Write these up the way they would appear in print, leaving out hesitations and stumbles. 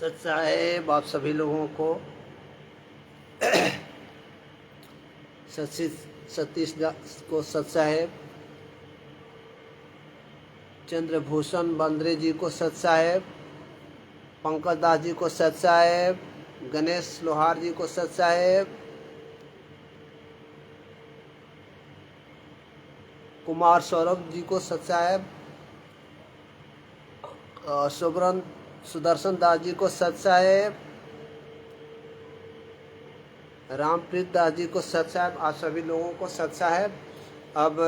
सच साहेब आप सभी लोगों को सतीश दास को सच साहेब, चंद्रभूषण बंद्रे जी को सच साहेब, पंकज दास जी को सच साहेब, गणेश लोहार जी को सच साहेब, कुमार सौरभ जी को सच साहेब, सुदर्शन दास जी को सच साहेब, रामप्रीत दास जी को सच साहेब। आप सभी लोगों को सच साहेब। अब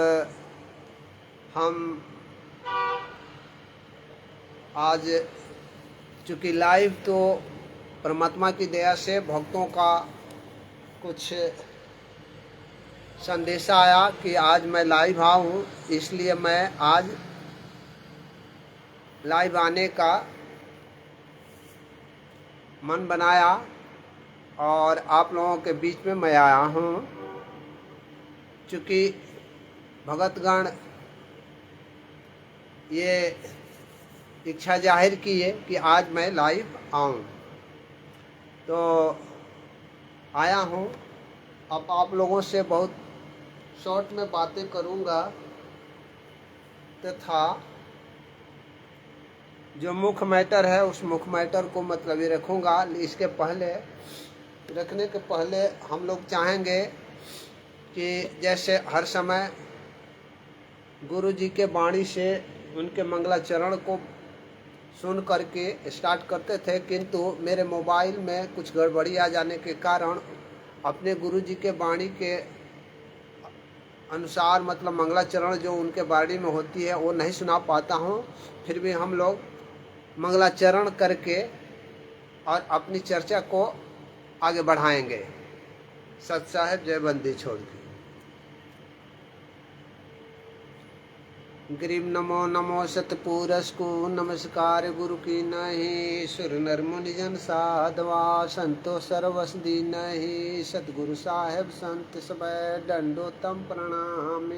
हम आज चूँकि लाइव तो परमात्मा की दया से भक्तों का कुछ संदेशा आया कि आज मैं लाइव आऊँ, इसलिए मैं आज लाइव आने का मन बनाया और आप लोगों के बीच में मैं आया हूँ। चूँकि भगतगण ये इच्छा जाहिर की है कि आज मैं लाइव आऊँ, तो आया हूँ। अब आप लोगों से बहुत शॉर्ट में बातें करूँगा तथा जो मुख्य मैटर है उस मुख्य मैटर को मतलब ही रखूँगा। इसके पहले रखने के पहले हम लोग चाहेंगे कि जैसे हर समय गुरु जी के वाणी से उनके मंगलाचरण को सुन करके स्टार्ट करते थे, किंतु मेरे मोबाइल में कुछ गड़बड़ी आ जाने के कारण अपने गुरु जी के वाणी के अनुसार मतलब मंगलाचरण जो उनके वाणी में होती है वो नहीं सुना पाता हूँ। फिर भी हम लोग मंगलाचरण करके और अपनी चर्चा को आगे बढ़ाएंगे। सत साहेब जय बंदी छोड़ के ग्रीव नमो नमो सतपुरुष को नमस्कार गुरु की नहीं, सुर नर मुनि जन साधवा संतो सर्वस दीन नहीं। सतगुरु साहेब संत सब दंडोतम प्रणाम,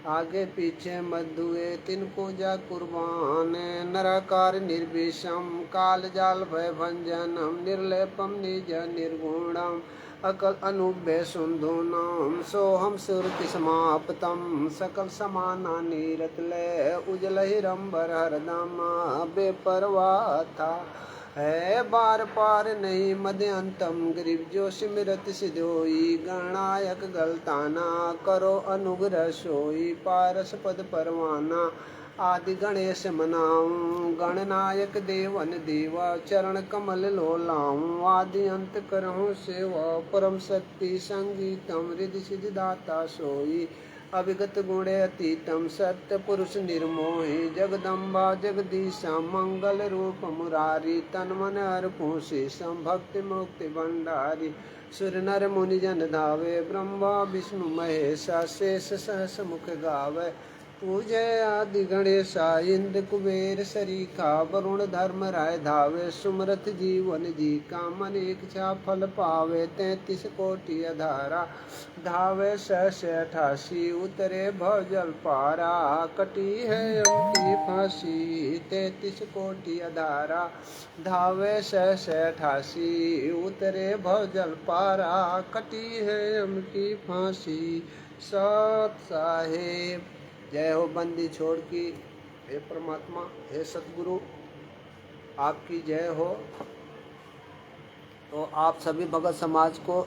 आगे पीछे मधुए तिनको जा कुर्बान। नराकार निर्विषम काल जाल भय भंजनम, निर्लेपम निज निर्गुणम अकल अनुभय सुंधु नाम। सोहम सुरति समाप्तम सकल समाना नीरत ले, उजल हिरंबर हरदम बेपरवाह था है। बार पार नहीं मध्य अंतम, गरीब जो सिमरत सिधोई। गणनायक गलताना करो अनुग्रह सोई, पारस पद परवाना आदि गणेश मनाऊं। गणनायक देवन देवा चरण कमल लो लाऊं। आदि अंत करहूँ सेवा परम शक्ति संगीतम, रिद्धि सिद्धि दाता सोई। अविगत गुणे अतीतम सत्य पुरुष निर्मोही। जगदम्बा जगदीशा मंगल रूप मुरारी, तन मन अर्पू शेषम भक्ति मुक्ति भंडारी। सुर नर मुनि जन धावे, ब्रह्मा विष्णु महेशा शेष सहस मुख गावे। पूजय आदि गणेशा इंद्र कुबेर सरीखा, वरुण धर्म राय धावे। सुमरथ जीवन जी का मन इच्छा फल पावे। 33 कोटि अधारा धावे 688, उतरे भवजल पारा कटी है उनकी फांसी। 33 कोटि अधारा धावे 688, उतरे भवजल पारा कटी है उनकी फांसी। सत साहेब जय हो बंदी छोड़ की। हे परमात्मा, हे सतगुरु, आपकी जय हो। तो आप सभी भगत समाज को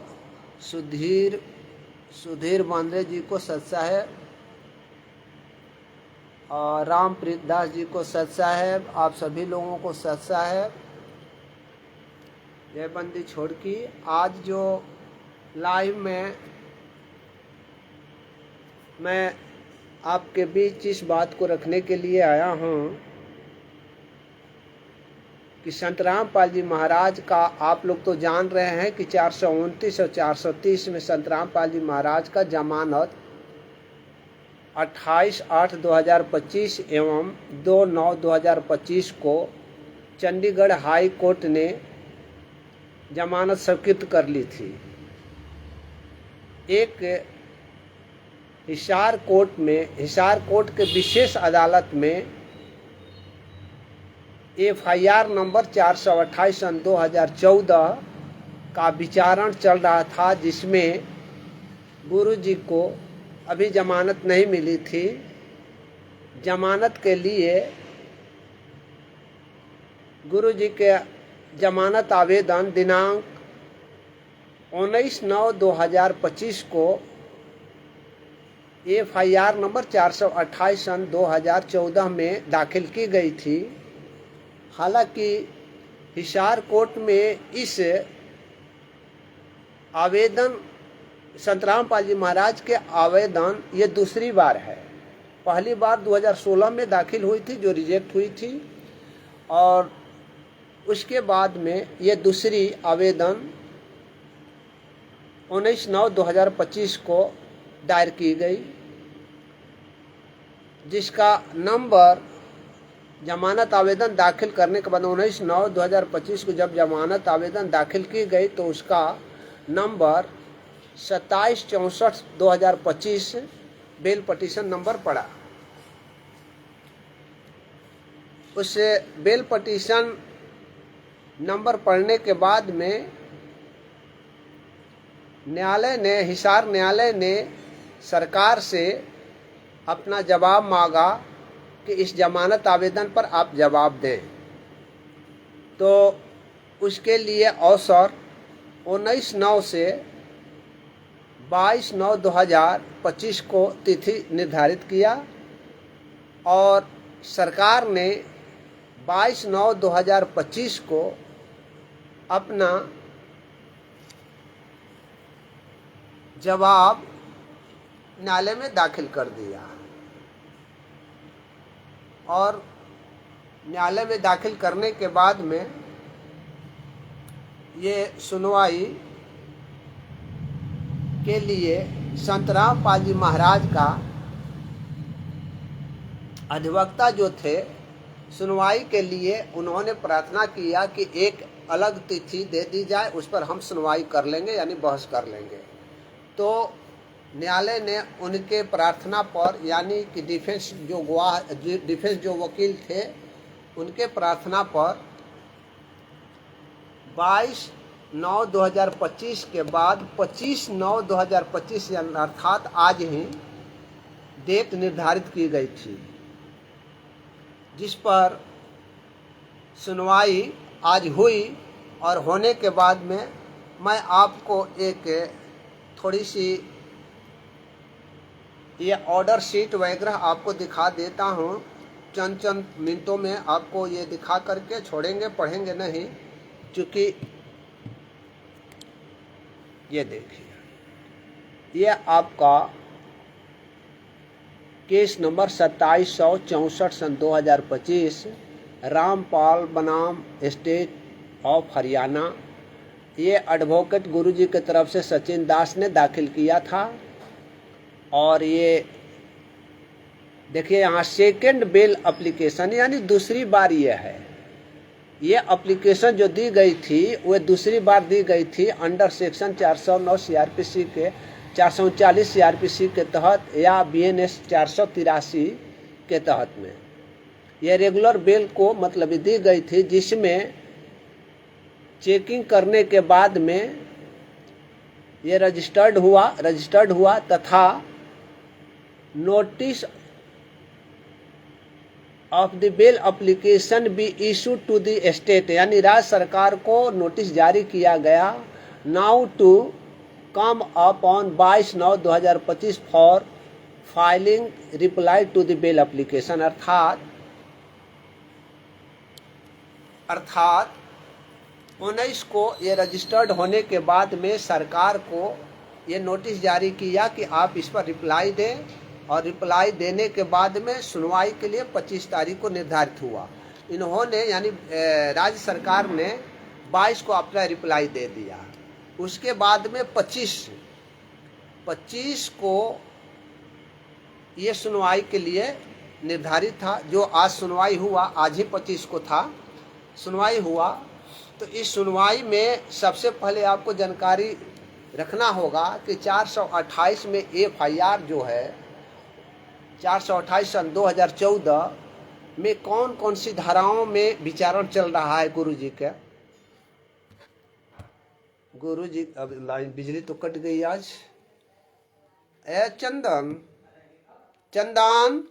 सुधीर बांद्रे जी को सत साहेब और रामप्रीत दास जी को सत साहेब, आप सभी लोगों को सत साहेब जय बंदी छोड़ की। आज जो लाइव में मैं आपके बीच इस बात को रखने के लिए आया हूँ कि संत रामपाल जी महाराज का आप लोग तो जान रहे हैं कि 429 और 430 में संत रामपाल जी महाराज का जमानत 28/8/2025 एवं 2/9/2025 को चंडीगढ़ हाई कोर्ट ने जमानत स्वीकृत कर ली थी। एक हिसार कोर्ट के विशेष अदालत में FIR नंबर 428 सन 2014 का विचारण चल रहा था, जिसमें गुरु जी को अभी जमानत नहीं मिली थी। जमानत के लिए गुरु जी के जमानत आवेदन दिनांक 19/9/2025 को FIR नंबर 428 सन 2014 में दाखिल की गई थी। हालांकि हिसार कोर्ट में इस आवेदन संत रामपाल जी महाराज के आवेदन ये दूसरी बार है। पहली बार 2016 में दाखिल हुई थी, जो रिजेक्ट हुई थी, और उसके बाद में ये दूसरी आवेदन 19/9/2025 को दायर की गई, जिसका नंबर जमानत आवेदन दाखिल करने के बाद 19/9/2025 को जब जमानत आवेदन दाखिल की गई तो उसका नंबर 2764/2025 बेल पटिशन नंबर पड़ा। उस बेल पटिशन नंबर पढ़ने के बाद में हिसार न्यायालय ने सरकार से अपना जवाब मांगा कि इस जमानत आवेदन पर आप जवाब दें। तो उसके लिए अवसर 19/9 से 22/9/2025 को तिथि निर्धारित किया, और सरकार ने 22/9/2025 को अपना जवाब न्यायालय में दाखिल कर दिया। और न्यायालय में दाखिल करने के बाद में ये सुनवाई के लिए संत रामपाल जी महाराज का अधिवक्ता जो थे, सुनवाई के लिए उन्होंने प्रार्थना किया कि एक अलग तिथि दे दी जाए, उस पर हम सुनवाई कर लेंगे, यानी बहस कर लेंगे। तो न्यायालय ने उनके प्रार्थना पर, यानी कि डिफेंस जो वकील थे, उनके प्रार्थना पर 22/9/2025 के बाद 25/9/2025 अर्थात आज ही डेट निर्धारित की गई थी, जिस पर सुनवाई आज हुई। और होने के बाद में मैं आपको एक थोड़ी सी ये ऑर्डर शीट वगैरह आपको दिखा देता हूँ। चंद मिनटों में आपको ये दिखा करके छोड़ेंगे, पढ़ेंगे नहीं, क्योंकि ये देखिए, ये आपका केस नंबर 2764 सन 2025 रामपाल बनाम स्टेट ऑफ हरियाणा, ये एडवोकेट गुरुजी की तरफ से सचिन दास ने दाखिल किया था। और ये देखिए यहाँ सेकेंड बेल एप्लीकेशन, यानी दूसरी बार ये है। ये एप्लीकेशन जो दी गई थी वह दूसरी बार दी गई थी अंडर सेक्शन 409 CRPC के 439 CRPC के तहत, या BNS 483 के तहत में। यह रेगुलर बेल को मतलब दी गई थी, जिसमें चेकिंग करने के बाद में ये रजिस्टर्ड हुआ तथा notice of the bail application be issued to the state, यानी राज्य सरकार को नोटिस जारी किया गया, now to come up on 22/9/2025 for filing reply to the bail application. अर्थात 19 को ये रजिस्टर्ड होने के बाद में सरकार को ये नोटिस जारी किया कि आप इस पर रिप्लाई दें, और रिप्लाई देने के बाद में सुनवाई के लिए 25 तारीख को निर्धारित हुआ। इन्होंने, यानी राज्य सरकार ने 22 को अपना रिप्लाई दे दिया। उसके बाद में 25 को ये सुनवाई के लिए निर्धारित था, जो आज सुनवाई हुआ, आज ही 25 को था सुनवाई हुआ। तो इस सुनवाई में सबसे पहले आपको जानकारी रखना होगा कि 428 में FIR जो है 428 सन 2014 में कौन कौन सी धाराओं में विचारण चल रहा है गुरु जी का। गुरु जी, अब लाइन बिजली तो कट गई आज। ए चंदन, चंदन,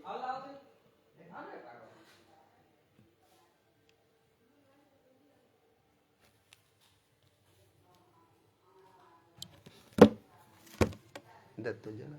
दे तो जरा।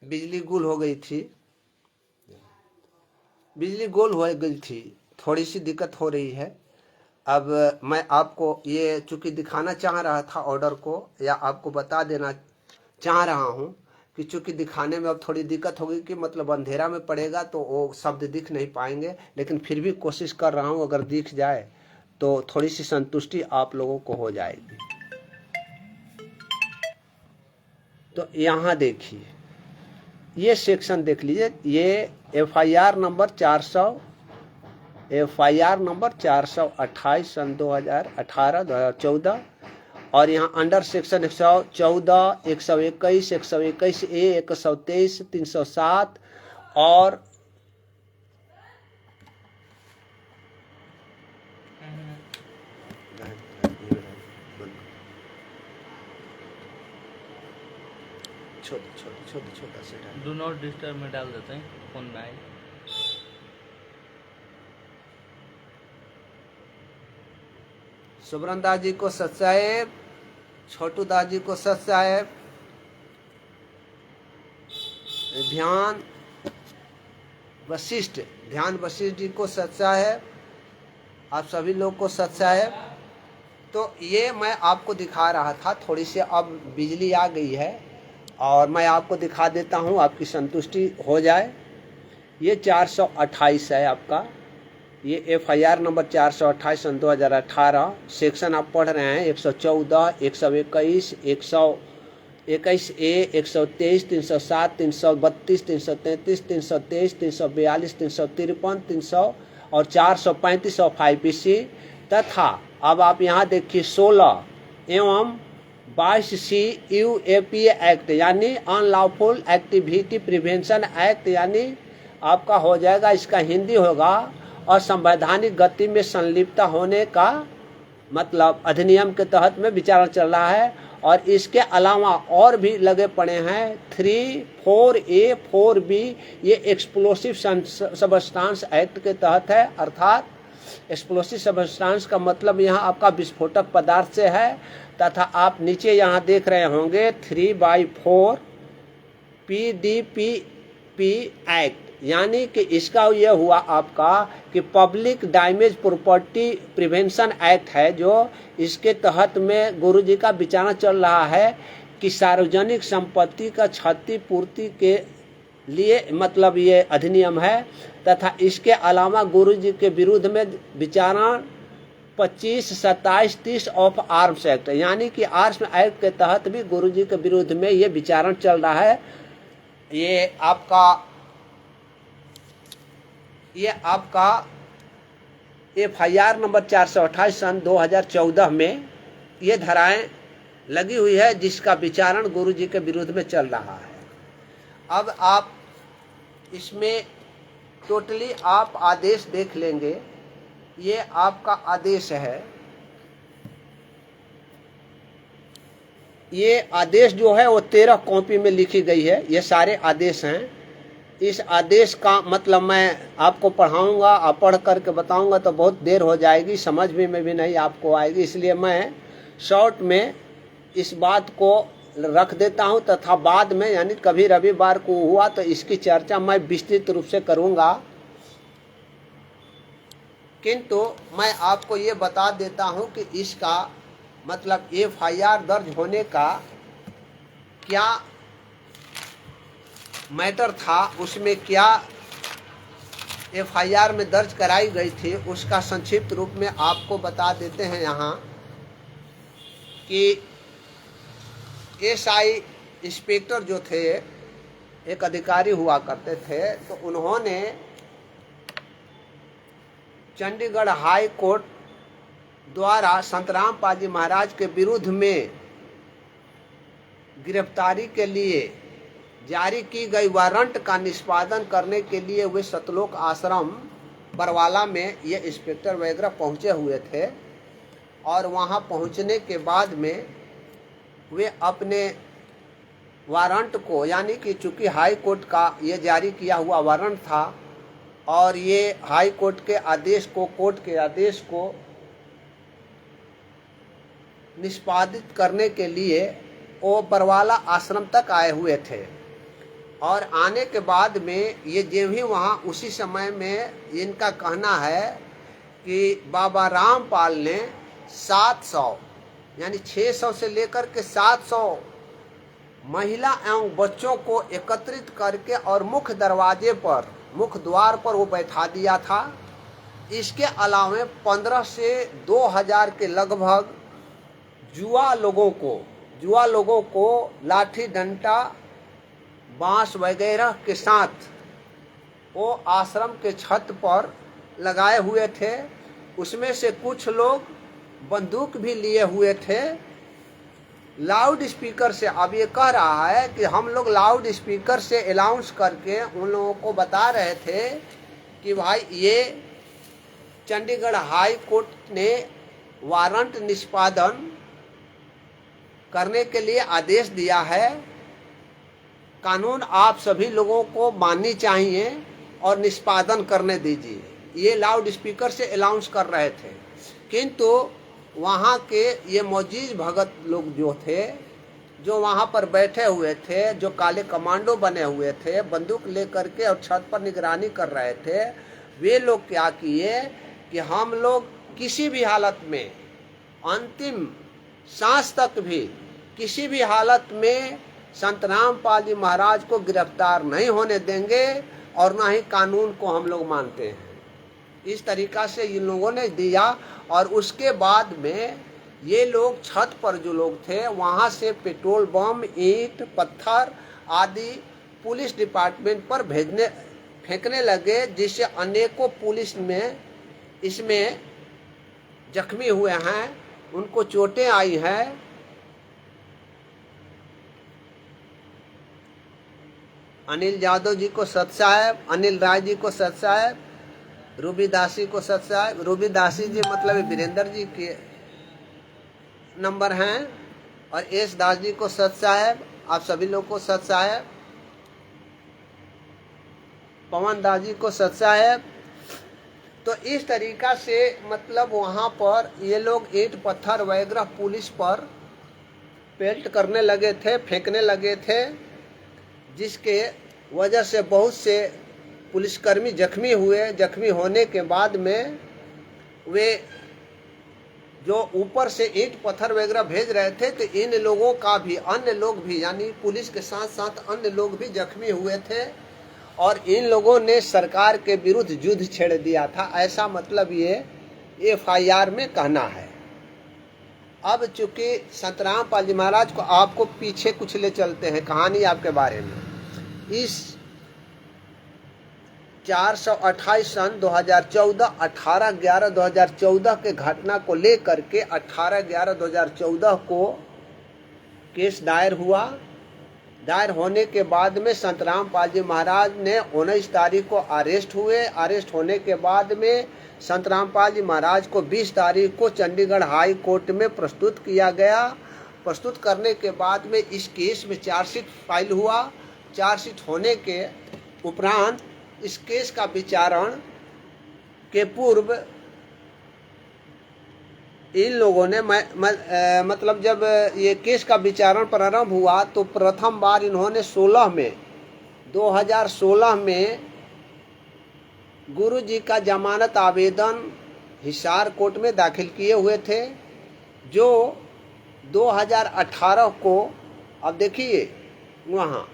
बिजली गुल हो गई थी, बिजली गोल हो गई थी, थोड़ी सी दिक्कत हो रही है। अब मैं आपको ये चूंकि दिखाना चाह रहा था ऑर्डर को, या आपको बता देना चाह रहा हूँ कि चूंकि दिखाने में अब थोड़ी दिक्कत होगी कि मतलब अंधेरा में पड़ेगा तो वो शब्द दिख नहीं पाएंगे, लेकिन फिर भी कोशिश कर रहा हूँ अगर दिख जाए तो थोड़ी सी संतुष्टि आप लोगों को हो जाएगी। तो यहाँ देखिए, ये सेक्शन देख लीजिए, ये FIR नंबर 428 सन 2018-2014, और यहाँ अंडर सेक्शन 114, 121, 121A, 123, 307 और छोटा से डू नॉट डिस्टर्ब में डाल देते हैं फोन में आए। सुब्रन दास जी को सत साहेब, छोटू दास जी को सत साहेब, ध्यान वशिष्ठ जी को सत साहेब, आप सभी लोग को सत साहेब। तो ये मैं आपको दिखा रहा था, थोड़ी सी अब बिजली आ गई है और मैं आपको दिखा देता हूँ, आपकी संतुष्टि हो जाए। ये 428 है आपका, ये FIR नंबर 428 सन 2018, सेक्शन आप पढ़ रहे हैं 114, 121, 121A, 123, 307, 332, 333, 323, 342, 353, 300 और 435 ऑफ IPC तथा अब आप यहाँ देखिए 16 एवं 22C UAPA एक्ट यानी अनलॉफुल एक्टिविटी प्रिवेंशन एक्ट, यानी आपका हो जाएगा, इसका हिंदी होगा असंवैधानिक गति में संलिप्त होने का मतलब अधिनियम के तहत में विचारण चल रहा है। और इसके अलावा और भी लगे पड़े हैं 3, 4A, 4B, ये एक्सप्लोसिव सबस्टांस एक्ट के तहत है। अर्थात एक्सप्लोसिव सबस्टांस का मतलब यहाँ आपका विस्फोटक पदार्थ से है। तथा आप नीचे यहाँ देख रहे होंगे 3/4 PDPP एक्ट, यानी कि इसका यह हुआ आपका कि public damage property prevention act है, जो इसके तहत में गुरुजी का विचारण चल रहा है कि सार्वजनिक संपत्ति का क्षतिपूर्ति के लिए मतलब ये अधिनियम है। तथा इसके अलावा गुरुजी के विरुद्ध में विचारण 25, 27, 30 ऑफ आर्म्स एक्ट, यानी कि आर्म्स एक्ट के तहत भी गुरुजी के विरुद्ध में ये विचारण चल रहा है। ये आपका FIR नंबर 428 सन 2014 में ये धाराएं लगी हुई है, जिसका विचारण गुरुजी के विरुद्ध में चल रहा है। अब आप इसमें टोटली आप आदेश देख लेंगे, ये आपका आदेश है। ये आदेश जो है वो 13 कॉपी में लिखी गई है, ये सारे आदेश हैं। इस आदेश का मतलब मैं आपको पढ़ाऊंगा, आप पढ़ करके बताऊंगा तो बहुत देर हो जाएगी, समझ में भी नहीं आपको आएगी, इसलिए मैं शॉर्ट में इस बात को रख देता हूं। तथा बाद में यानी कभी रविवार को हुआ तो इसकी चर्चा मैं विस्तृत रूप से करूंगा। किंतु मैं आपको ये बता देता हूं कि इसका मतलब FIR दर्ज होने का क्या मैटर था, उसमें क्या FIR में दर्ज कराई गई थी, उसका संक्षिप्त रूप में आपको बता देते हैं यहाँ कि SI इंस्पेक्टर जो थे एक अधिकारी हुआ करते थे, तो उन्होंने चंडीगढ़ हाई कोर्ट द्वारा संत रामपाल जी महाराज के विरुद्ध में गिरफ्तारी के लिए जारी की गई वारंट का निष्पादन करने के लिए वे सतलोक आश्रम बरवाला में ये इंस्पेक्टर वगैरह पहुंचे हुए थे। और वहां पहुंचने के बाद में वे अपने वारंट को, यानी कि चूंकि हाई कोर्ट का ये जारी किया हुआ वारंट था और ये हाई कोर्ट के आदेश को, कोर्ट के आदेश को निष्पादित करने के लिए वो बरवाला आश्रम तक आए हुए थे। और आने के बाद में ये जो भी वहाँ उसी समय में इनका कहना है कि बाबा रामपाल ने 700 यानी 600 से लेकर के 700 महिला एवं बच्चों को एकत्रित करके और मुख्य दरवाजे पर, मुख्य द्वार पर वो बैठा दिया था। इसके अलावा 15 से 2000 के लगभग जुआ लोगों को लाठी डंडा बांस वगैरह के साथ वो आश्रम के छत पर लगाए हुए थे। उसमें से कुछ लोग बंदूक भी लिए हुए थे। लाउड स्पीकर से, अब ये कह रहा है कि हम लोग लाउड स्पीकर से अनाउंस करके उन लोगों को बता रहे थे कि भाई ये चंडीगढ़ हाई कोर्ट ने वारंट निष्पादन करने के लिए आदेश दिया है, कानून आप सभी लोगों को माननी चाहिए और निष्पादन करने दीजिए। ये लाउड स्पीकर से अनाउंस कर रहे थे। किंतु वहाँ के ये मौजूद भगत लोग जो थे, जो वहाँ पर बैठे हुए थे, जो काले कमांडो बने हुए थे, बंदूक लेकर के और छत पर निगरानी कर रहे थे, वे लोग क्या किए कि हम लोग किसी भी हालत में, अंतिम सांस तक भी, किसी भी हालत में संत रामपाल जी महाराज को गिरफ्तार नहीं होने देंगे और ना ही कानून को हम लोग मानते हैं। इस तरीका से इन लोगों ने दिया। और उसके बाद में ये लोग छत पर जो लोग थे वहाँ से पेट्रोल बम, ईंट, पत्थर आदि पुलिस डिपार्टमेंट पर फेंकने लगे, जिससे अनेकों पुलिस में इसमें जख्मी हुए हैं, उनको चोटें आई हैं। अनिल यादव जी को सत साहेब, अनिल राय जी को सत साहेब, रूबी दासी को सत साहेब। रूबी दासी जी मतलब वीरेंद्र जी के नंबर हैं, और एस दास जी को सत साहेब, आप सभी लोग को सत साहेब। पवन दास जी को सत साहेब। तो इस तरीका से मतलब वहाँ पर ये लोग ईंट पत्थर वगैरह पुलिस पर पेल्ट करने लगे थे, फेंकने लगे थे, जिसके वजह से बहुत से पुलिसकर्मी जख्मी हुए। जख्मी होने के बाद में वे जो ऊपर से ईंट पत्थर वगैरह भेज रहे थे, तो इन लोगों का भी, अन्य लोग भी, यानी पुलिस के साथ साथ अन्य लोग भी जख्मी हुए थे और इन लोगों ने सरकार के विरुद्ध युद्ध छेड़ दिया था। ऐसा मतलब ये FIR में कहना है। अब चूंकि संत रामपाल जी महाराज को आपको पीछे कुछ ले चलते हैं कहानी आपके बारे में। इस 428 सन 2014 18/11/2014 के घटना को लेकर के 18/11/2014 को केस दायर हुआ। दायर होने के बाद में संत रामपाल जी महाराज ने 19 तारीख को अरेस्ट हुए। अरेस्ट होने के बाद में संत रामपाल जी महाराज को 20 तारीख को चंडीगढ़ हाई कोर्ट में प्रस्तुत किया गया। प्रस्तुत करने के बाद में इस केस में चार्जशीट फाइल हुआ। चार्जशीट होने के उपरांत इस केस का विचारण के पूर्व इन लोगों ने मतलब जब ये केस का विचारण प्रारंभ हुआ तो प्रथम बार इन्होंने 2016 में गुरु जी का जमानत आवेदन हिसार कोर्ट में दाखिल किए हुए थे, जो 2018 को, अब देखिए वहाँ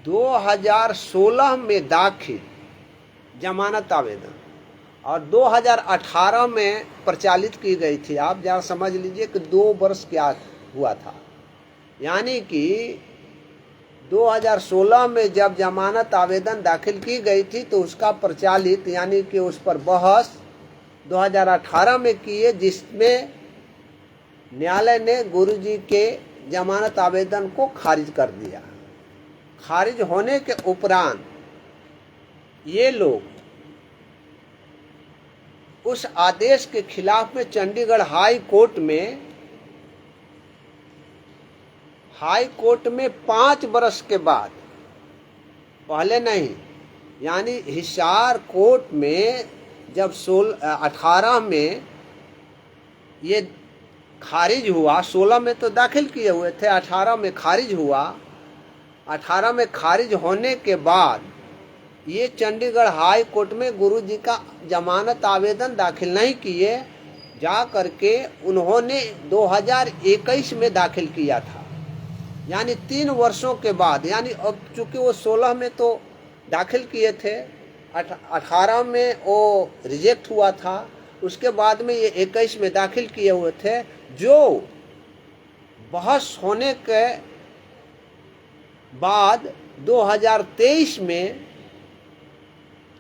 2016 में दाखिल जमानत आवेदन और 2018 में प्रचालित की गई थी। आप जरा समझ लीजिए कि 2 वर्ष क्या हुआ था। यानी कि 2016 में जब जमानत आवेदन दाखिल की गई थी तो उसका प्रचालित यानी कि उस पर बहस 2018 में किए, जिसमें न्यायालय ने गुरुजी के जमानत आवेदन को खारिज कर दिया। खारिज होने के उपरांत ये लोग उस आदेश के खिलाफ में चंडीगढ़ हाई कोर्ट में 5 वर्ष के बाद, पहले नहीं, यानी हिसार कोर्ट में जब 18 में ये खारिज हुआ, 16 में तो दाखिल किए हुए थे, 18 में खारिज हुआ। 18 में खारिज होने के बाद ये चंडीगढ़ हाई कोर्ट में गुरुजी का जमानत आवेदन दाखिल नहीं किए, जा करके उन्होंने 2021 में दाखिल किया था, यानी 3 वर्षों के बाद। यानी अब चूंकि वो 16 में तो दाखिल किए थे, 18 में वो रिजेक्ट हुआ था, उसके बाद में ये 21 में दाखिल किए हुए थे, जो बहस होने के बाद 2023 में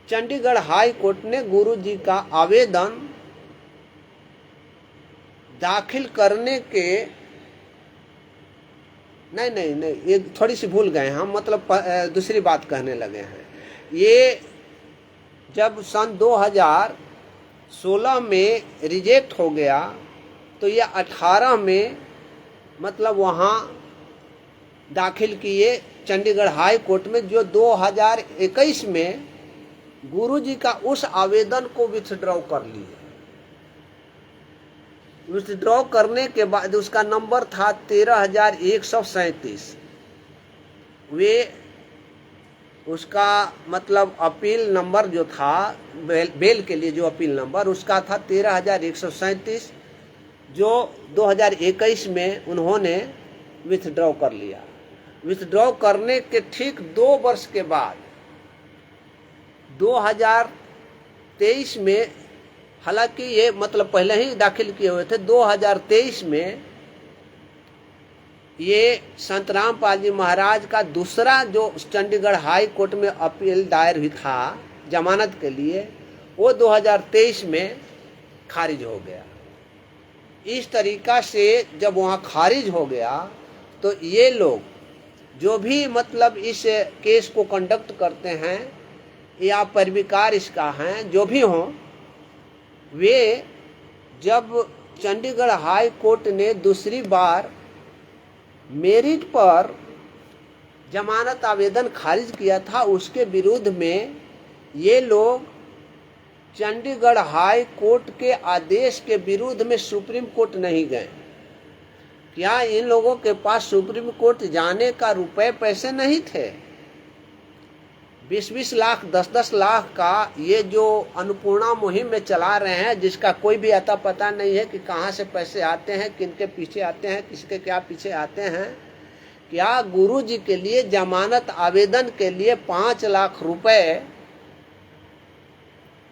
चंडीगढ़ हाई कोर्ट ने गुरुजी का आवेदन दाखिल करने के नहीं, ये थोड़ी सी भूल गए हम, मतलब दूसरी बात कहने लगे हैं। ये जब सन 2016 में रिजेक्ट हो गया तो ये 18 में मतलब वहाँ दाखिल किए चंडीगढ़ हाई कोर्ट में, जो 2021 में गुरुजी का उस आवेदन को विथड्रॉ कर लिए। विथड्रॉ करने के बाद उसका नंबर था 13,137। वे उसका मतलब अपील नंबर जो था बेल के लिए जो अपील नंबर उसका था 13,137, जो 2021 में उन्होंने विथड्रॉ कर लिया। विथड्रॉ करने के ठीक 2 वर्ष के बाद 2023 में, हालांकि ये मतलब पहले ही दाखिल किए हुए थे, 2023 में ये संत रामपाल जी महाराज का दूसरा जो चंडीगढ़ हाई कोर्ट में अपील दायर हुई था जमानत के लिए, वो 2023 में खारिज हो गया। इस तरीका से जब वहाँ खारिज हो गया तो ये लोग जो भी मतलब इस केस को कंडक्ट करते हैं या पैरविकार इसका हैं, जो भी हों, वे जब चंडीगढ़ हाई कोर्ट ने दूसरी बार मेरिट पर जमानत आवेदन खारिज किया था, उसके विरुद्ध में ये लोग चंडीगढ़ हाई कोर्ट के आदेश के विरुद्ध में सुप्रीम कोर्ट नहीं गए। क्या इन लोगों के पास सुप्रीम कोर्ट जाने का रुपए पैसे नहीं थे? 20-20 लाख 10-10 लाख का ये जो अन्नपूर्णा मुहिम में चला रहे हैं, जिसका कोई भी अता पता नहीं है कि कहाँ से पैसे आते हैं, किनके पीछे आते हैं, किसके क्या पीछे आते हैं। क्या गुरुजी के लिए जमानत आवेदन के लिए 5 लाख रुपए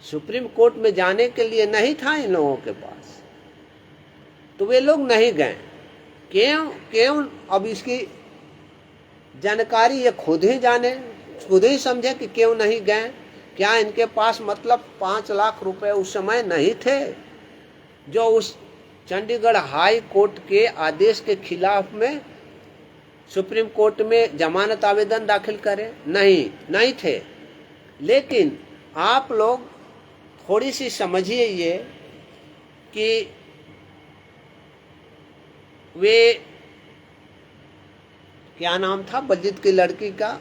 सुप्रीम कोर्ट में जाने के लिए नहीं था इन लोगों के पास? तो वे लोग नहीं गए। क्यों? अब इसकी जानकारी ये खुद ही जाने, खुद ही समझे कि क्यों नहीं गए। क्या इनके पास मतलब 5 लाख रुपए उस समय नहीं थे जो उस चंडीगढ़ हाई कोर्ट के आदेश के खिलाफ में सुप्रीम कोर्ट में जमानत आवेदन दाखिल करें? नहीं थे। लेकिन आप लोग थोड़ी सी समझिए ये कि वे, क्या नाम था बलजीत की लड़की का,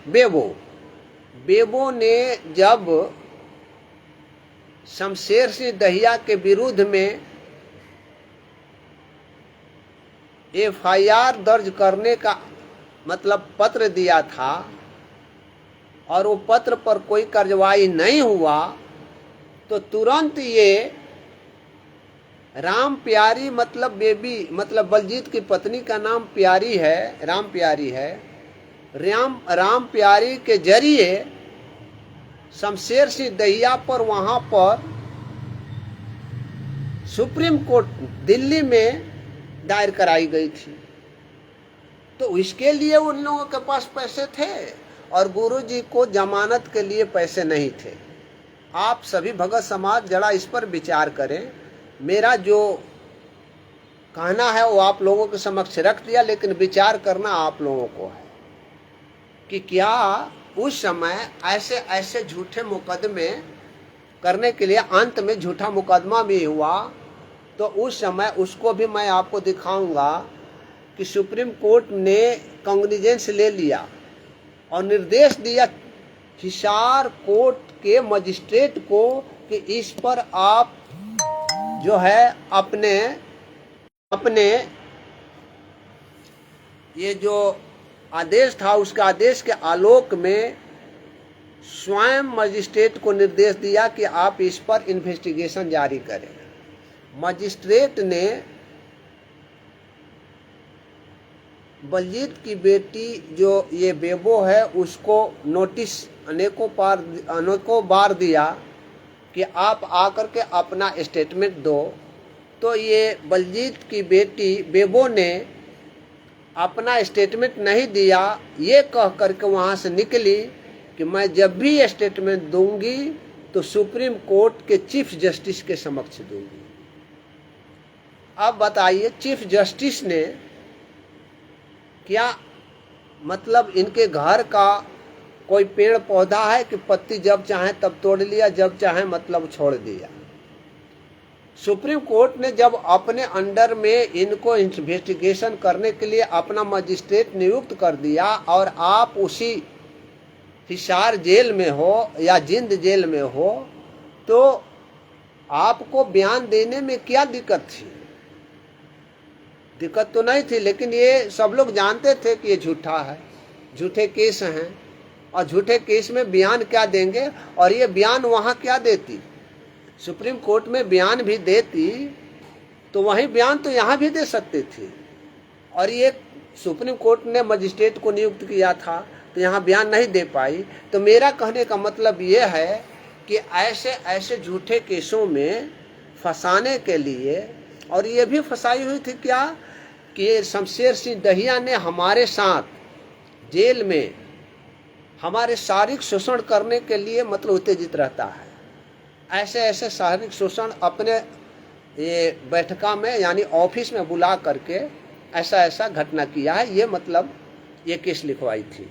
बेबो ने जब शमशेर सिंह दहिया के विरुद्ध में FIR दर्ज करने का मतलब पत्र दिया था और वो पत्र पर कोई कार्रवाई नहीं हुआ, तो तुरंत ये राम प्यारी मतलब बेबी मतलब बलजीत की पत्नी का नाम प्यारी है, राम प्यारी है, राम प्यारी के जरिए शमशेर सिंह दहिया पर वहाँ पर सुप्रीम कोर्ट दिल्ली में दायर कराई गई थी। तो इसके लिए उन लोगों के पास पैसे थे और गुरुजी को जमानत के लिए पैसे नहीं थे। आप सभी भगत समाज जरा इस पर विचार करें। मेरा जो कहना है वो आप लोगों के समक्ष रख दिया, लेकिन विचार करना आप लोगों को है कि क्या उस समय ऐसे ऐसे झूठे मुकदमे करने के लिए अंत में झूठा मुकदमा भी हुआ। तो उस समय उसको भी मैं आपको दिखाऊंगा कि सुप्रीम कोर्ट ने कॉग्निजेंस ले लिया और निर्देश दिया हिसार कोर्ट के मजिस्ट्रेट को कि इस पर आप जो है अपने ये जो आदेश था उसके आदेश के आलोक में स्वयं मजिस्ट्रेट को निर्देश दिया कि आप इस पर इन्वेस्टिगेशन जारी करें। मजिस्ट्रेट ने बलजीत की बेटी जो ये बेबो है उसको नोटिस अनेकों बार दिया कि आप आकर के अपना स्टेटमेंट दो। तो ये बलजीत की बेटी बेबो ने अपना स्टेटमेंट नहीं दिया, ये कह करके वहाँ से निकली कि मैं जब भी स्टेटमेंट दूंगी तो सुप्रीम कोर्ट के चीफ जस्टिस के समक्ष दूंगी। अब बताइए, चीफ जस्टिस ने क्या मतलब इनके घर का कोई पेड़ पौधा है कि पत्ती जब चाहे तब तोड़ लिया, जब चाहे मतलब छोड़ दिया। सुप्रीम कोर्ट ने जब अपने अंडर में इनको इन्वेस्टिगेशन करने के लिए अपना मजिस्ट्रेट नियुक्त कर दिया और आप उसी हिसार जेल में हो या जिंद जेल में हो, तो आपको बयान देने में क्या दिक्कत थी? दिक्कत तो नहीं थी, लेकिन ये सब लोग जानते थे कि ये झूठा है, झूठे केस हैं और झूठे केस में बयान क्या देंगे। और ये बयान वहाँ क्या देती? सुप्रीम कोर्ट में बयान भी देती तो वही बयान तो यहाँ भी दे सकती थी। और ये सुप्रीम कोर्ट ने मजिस्ट्रेट को नियुक्त किया था तो यहाँ बयान नहीं दे पाई। तो मेरा कहने का मतलब ये है कि ऐसे ऐसे झूठे केसों में फंसाने के लिए, और ये भी फंसाई हुई थी क्या कि शमशेर सिंह दहिया ने हमारे साथ जेल में हमारे शारीरिक शोषण करने के लिए मतलब उत्तेजित रहता है। ऐसे ऐसे शारीरिक शोषण अपने ये बैठका में यानी ऑफिस में बुला करके ऐसा ऐसा घटना किया है, ये मतलब ये केस लिखवाई थी।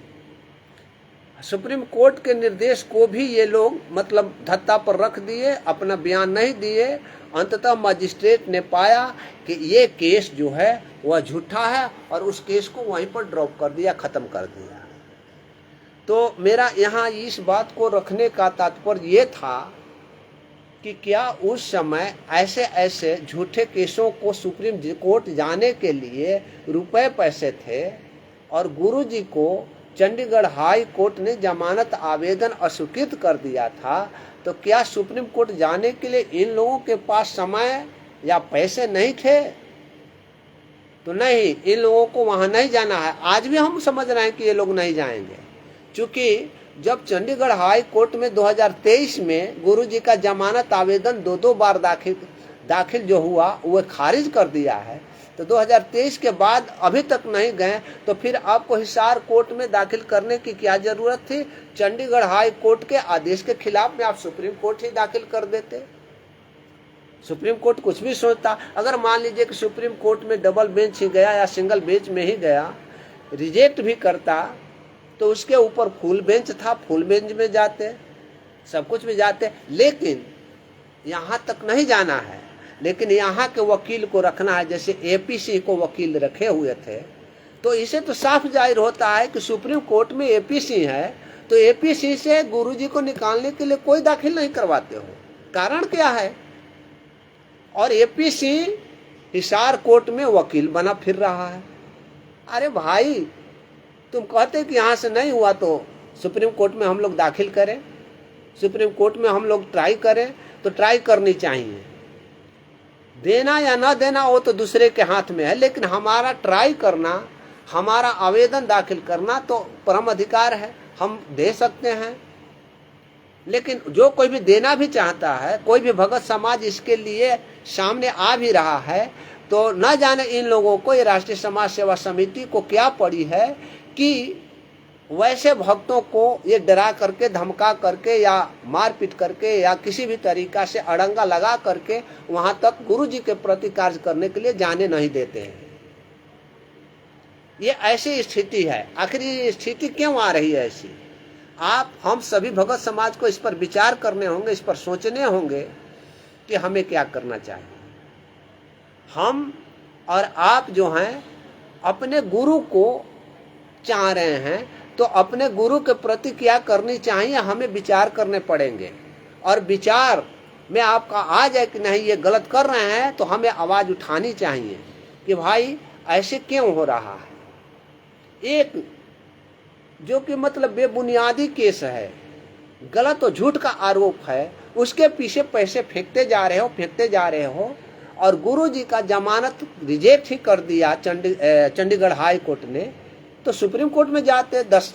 सुप्रीम कोर्ट के निर्देश को भी ये लोग मतलब धत्ता पर रख दिए, अपना बयान नहीं दिए। अंततः मजिस्ट्रेट ने पाया कि ये केस जो है वह झूठा है और उस केस को वहीं पर ड्रॉप कर दिया, खत्म कर दिया। तो मेरा यहाँ इस बात को रखने का तात्पर्य ये था कि क्या उस समय ऐसे ऐसे झूठे केसों को सुप्रीम कोर्ट जाने के लिए रुपए पैसे थे और गुरुजी को चंडीगढ़ हाई कोर्ट ने जमानत आवेदन अस्वीकृत कर दिया था। तो क्या सुप्रीम कोर्ट जाने के लिए इन लोगों के पास समय या पैसे नहीं थे? तो नहीं, इन लोगों को वहां नहीं जाना है। आज भी हम समझ रहे हैं कि ये लोग नहीं जाएंगे, क्योंकि जब चंडीगढ़ हाई कोर्ट में 2023 में गुरुजी का जमानत आवेदन दो बार दाखिल जो हुआ वो खारिज कर दिया है, तो 2023 के बाद अभी तक नहीं गए, तो फिर आपको हिसार कोर्ट में दाखिल करने की क्या जरूरत थी? चंडीगढ़ हाई कोर्ट के आदेश के खिलाफ में आप सुप्रीम कोर्ट ही दाखिल कर देते। सुप्रीम कोर्ट कुछ भी सोचता। अगर मान लीजिए कि सुप्रीम कोर्ट में डबल बेंच ही गया या सिंगल बेंच में ही गया, रिजेक्ट भी करता, तो उसके ऊपर फुल बेंच था, फुल बेंच में जाते, सब कुछ में जाते। लेकिन यहाँ तक नहीं जाना है, लेकिन यहाँ के वकील को रखना है, जैसे एपीसी को वकील रखे हुए थे। तो इसे तो साफ जाहिर होता है कि सुप्रीम कोर्ट में एपीसी है, तो एपीसी से गुरुजी को निकालने के लिए कोई दाखिल नहीं करवाते हो। कारण क्या है? और एपीसी हिसार कोर्ट में वकील बना फिर रहा है। अरे भाई, तुम कहते कि यहाँ से नहीं हुआ तो सुप्रीम कोर्ट में हम लोग दाखिल करें, सुप्रीम कोर्ट में हम लोग ट्राई करें, तो ट्राई करनी चाहिए। देना या ना देना वो तो दूसरे के हाथ में है, लेकिन हमारा ट्राई करना, हमारा आवेदन दाखिल करना तो परम अधिकार है, हम दे सकते हैं। लेकिन जो कोई भी देना भी चाहता है, कोई भी भगत समाज इसके लिए सामने आ भी रहा है, तो न जाने इन लोगों को, ये राष्ट्रीय समाज सेवा समिति को क्या पड़ी है कि वैसे भक्तों को ये डरा करके, धमका करके या मारपीट करके या किसी भी तरीका से अड़ंगा लगा करके वहां तक गुरु जी के प्रति कार्य करने के लिए जाने नहीं देते हैं। ये ऐसी स्थिति है। आखिर ये स्थिति क्यों आ रही है ऐसी? हम सभी भगत समाज को इस पर विचार करने होंगे, इस पर सोचने होंगे कि हमें क्या करना चाहिए। हम और आप जो हैं अपने गुरु को चाह रहे हैं, तो अपने गुरु के प्रति क्या करनी चाहिए हमें विचार करने पड़ेंगे। और विचार में आपका आ जाए कि नहीं ये गलत कर रहे हैं, तो हमें आवाज उठानी चाहिए कि भाई ऐसे क्यों हो रहा है। एक जो कि मतलब बेबुनियादी केस है, गलत और झूठ का आरोप है, उसके पीछे पैसे फेंकते जा रहे हो और गुरु जी का जमानत रिजेक्ट ही कर दिया चंडीगढ़ हाई कोर्ट ने, तो सुप्रीम कोर्ट में जाते 10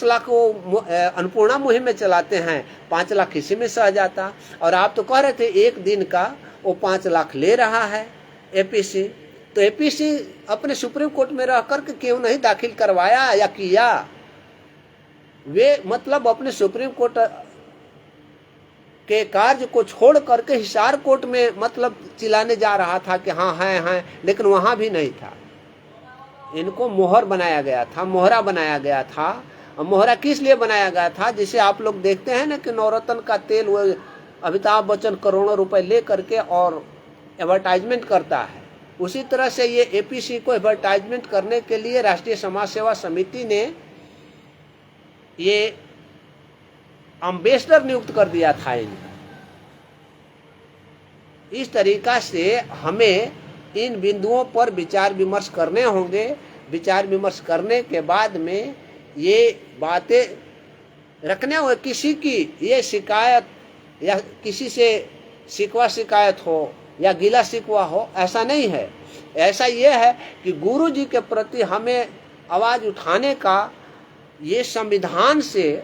लाख वो अन्नपूर्णा मुहिम में चलाते हैं, 5 लाख इसी में सह जाता। और आप तो कह रहे थे एक दिन का वो 5 लाख ले रहा है एपीसी, तो एपीसी अपने सुप्रीम कोर्ट में रह करके क्यों नहीं दाखिल करवाया या किया? वे मतलब अपने सुप्रीम कोर्ट के कार्य को छोड़ करके हिसार कोर्ट में मतलब चिल्लाने जा रहा था कि हाँ है, लेकिन वहां भी नहीं था। इनको मोहरा बनाया गया था। और मोहरा किस लिए बनाया गया था? जिसे आप लोग देखते हैं ना कि नवरत्न का तेल वो अमिताभ बच्चन करोड़ों रुपए ले करके और एडवर्टाइजमेंट करता है, उसी तरह से ये एपीसी को एडवर्टाइजमेंट करने के लिए राष्ट्रीय समाज सेवा समिति ने ये एम्बेसडर नियुक्त कर दिया था इनका। इस तरीका से हमें इन बिंदुओं पर विचार विमर्श करने होंगे। विचार विमर्श करने के बाद में ये बातें रखने होंगे। किसी की ये शिकायत या किसी से शिकवा शिकायत हो या गिला शिकवा हो, ऐसा नहीं है। ऐसा ये है कि गुरु जी के प्रति हमें आवाज उठाने का ये संविधान से,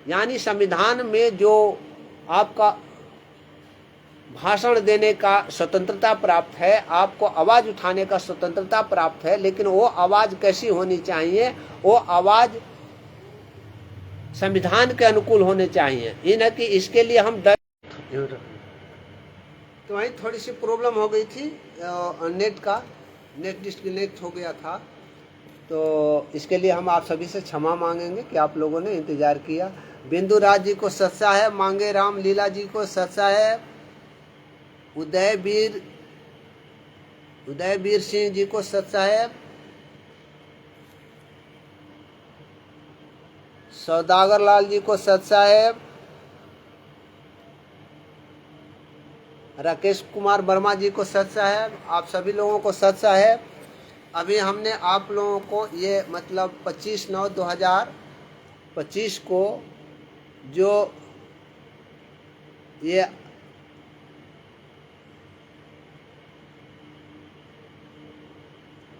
यानी संविधान में जो आपका भाषण देने का स्वतंत्रता प्राप्त है, आपको आवाज उठाने का स्वतंत्रता प्राप्त है, लेकिन वो आवाज कैसी होनी चाहिए? वो आवाज संविधान के अनुकूल होने चाहिए। ये न कि इसके लिए हम डर। तो वहीं थोड़ी सी प्रॉब्लम हो गई थी, नेट डिस्कनेक्ट हो गया था, तो इसके लिए हम आप सभी से क्षमा मांगेंगे कि आप लोगों ने इंतजार किया। बिंदु राज जी को सत्सा है, मांगे राम लीला जी को सत्सा है, उदयवीर सिंह जी को सत साहेब, सौदागर लाल जी को सत साहेब, राकेश कुमार वर्मा जी को सत साहेब, आप सभी लोगों को सत साहेब। अभी हमने आप लोगों को ये मतलब 25/9/2025 को जो ये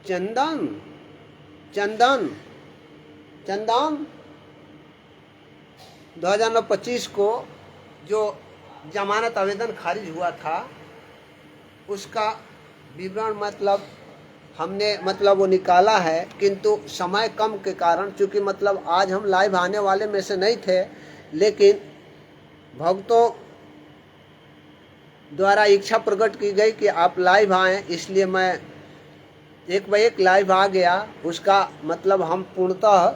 चंदन 2025 को जो जमानत आवेदन खारिज हुआ था, उसका विवरण मतलब हमने मतलब वो निकाला है, किंतु समय कम के कारण, चूँकि मतलब आज हम लाइव आने वाले में से नहीं थे, लेकिन भक्तों द्वारा इच्छा प्रकट की गई कि आप लाइव आएँ, इसलिए मैं एक बार एक लाइव आ गया। उसका मतलब हम पूर्णतः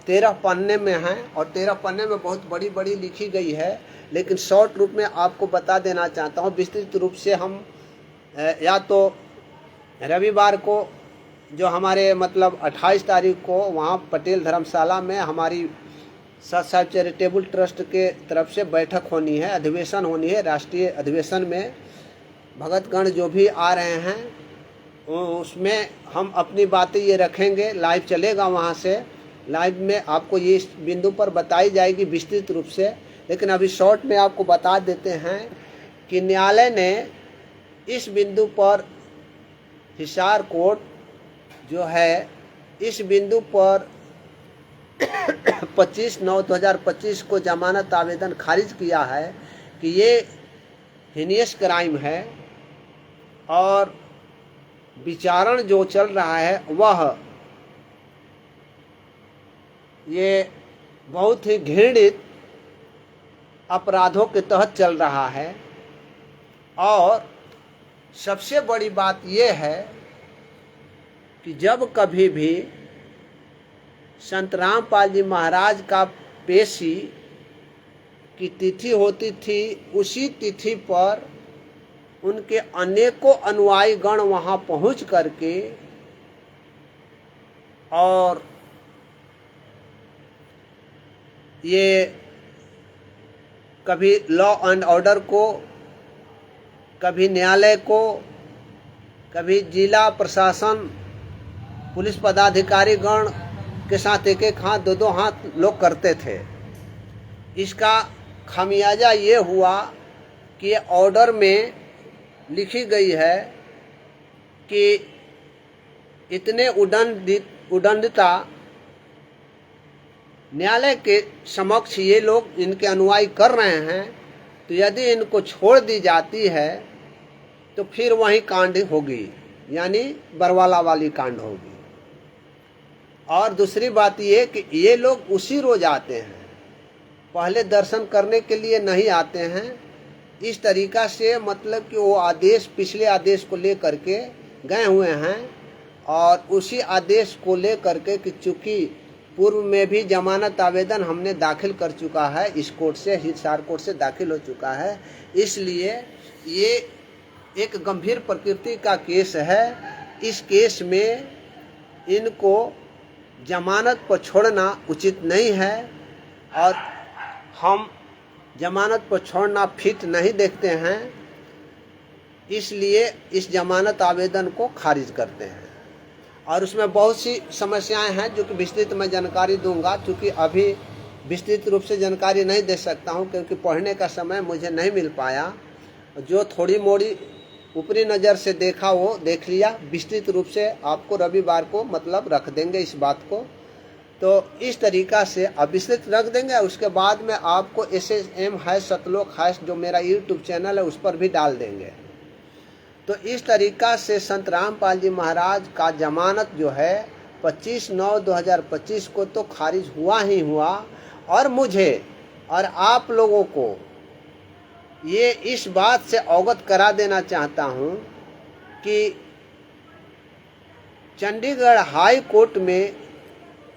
13 पन्ने में हैं और 13 पन्ने में बहुत बड़ी बड़ी लिखी गई है, लेकिन शॉर्ट रूप में आपको बता देना चाहता हूँ। विस्तृत रूप से हम या तो रविवार को जो हमारे मतलब 28 तारीख को वहाँ पटेल धर्मशाला में हमारी सत साहिब चैरिटेबल ट्रस्ट के तरफ से बैठक होनी है, अधिवेशन होनी है। राष्ट्रीय अधिवेशन में भगतगण जो भी आ रहे हैं उसमें हम अपनी बातें ये रखेंगे, लाइव चलेगा वहाँ से। लाइव में आपको ये इस बिंदु पर बताई जाएगी विस्तृत रूप से, लेकिन अभी शॉर्ट में आपको बता देते हैं कि न्यायालय ने इस बिंदु पर, हिसार कोर्ट जो है इस बिंदु पर 25/9/2025 को जमानत आवेदन खारिज किया है कि ये हिनियस क्राइम है और विचारण जो चल रहा है वह ये बहुत ही घृणित अपराधों के तहत चल रहा है। और सबसे बड़ी बात यह है कि जब कभी भी संत रामपाल जी महाराज का पेशी की तिथि होती थी, उसी तिथि पर उनके अनेकों अनुयायी गण वहाँ पहुँच करके और ये कभी लॉ एंड ऑर्डर को, कभी न्यायालय को, कभी जिला प्रशासन, पुलिस पदाधिकारी गण के साथ एक एक हाथ, दो दो हाथ लोग करते थे। इसका खामियाजा ये हुआ कि ये ऑर्डर में लिखी गई है कि इतने उदंडता न्यायालय के समक्ष ये लोग इनके अनुयायी कर रहे हैं, तो यदि इनको छोड़ दी जाती है तो फिर वही कांड होगी, यानी बरवाला वाली कांड होगी। और दूसरी बात ये कि ये लोग उसी रोज आते हैं, पहले दर्शन करने के लिए नहीं आते हैं। इस तरीका से मतलब कि वो आदेश, पिछले आदेश को ले करके गए हुए हैं और उसी आदेश को ले करके कि चूँकि पूर्व में भी जमानत आवेदन हमने दाखिल कर चुका है, इस कोर्ट से, हिसार कोर्ट से दाखिल हो चुका है, इसलिए ये एक गंभीर प्रकृति का केस है। इस केस में इनको जमानत पर छोड़ना उचित नहीं है और हम जमानत पर छोड़ना फिट नहीं देखते हैं, इसलिए इस जमानत आवेदन को खारिज करते हैं। और उसमें बहुत सी समस्याएं हैं जो कि विस्तृत मैं जानकारी दूंगा, क्योंकि अभी विस्तृत रूप से जानकारी नहीं दे सकता हूं क्योंकि पढ़ने का समय मुझे नहीं मिल पाया। जो थोड़ी मोड़ी ऊपरी नज़र से देखा वो देख लिया, विस्तृत रूप से आपको रविवार को मतलब रख देंगे इस बात को, तो इस तरीका से अब विस्तृत रख देंगे। उसके बाद में आपको SSM है सतलोक है जो मेरा यूट्यूब चैनल है उस पर भी डाल देंगे। तो इस तरीका से संत रामपाल जी महाराज का जमानत जो है 25/9/2025 को तो खारिज हुआ ही हुआ। और मुझे और आप लोगों को ये इस बात से अवगत करा देना चाहता हूँ कि चंडीगढ़ हाई कोर्ट में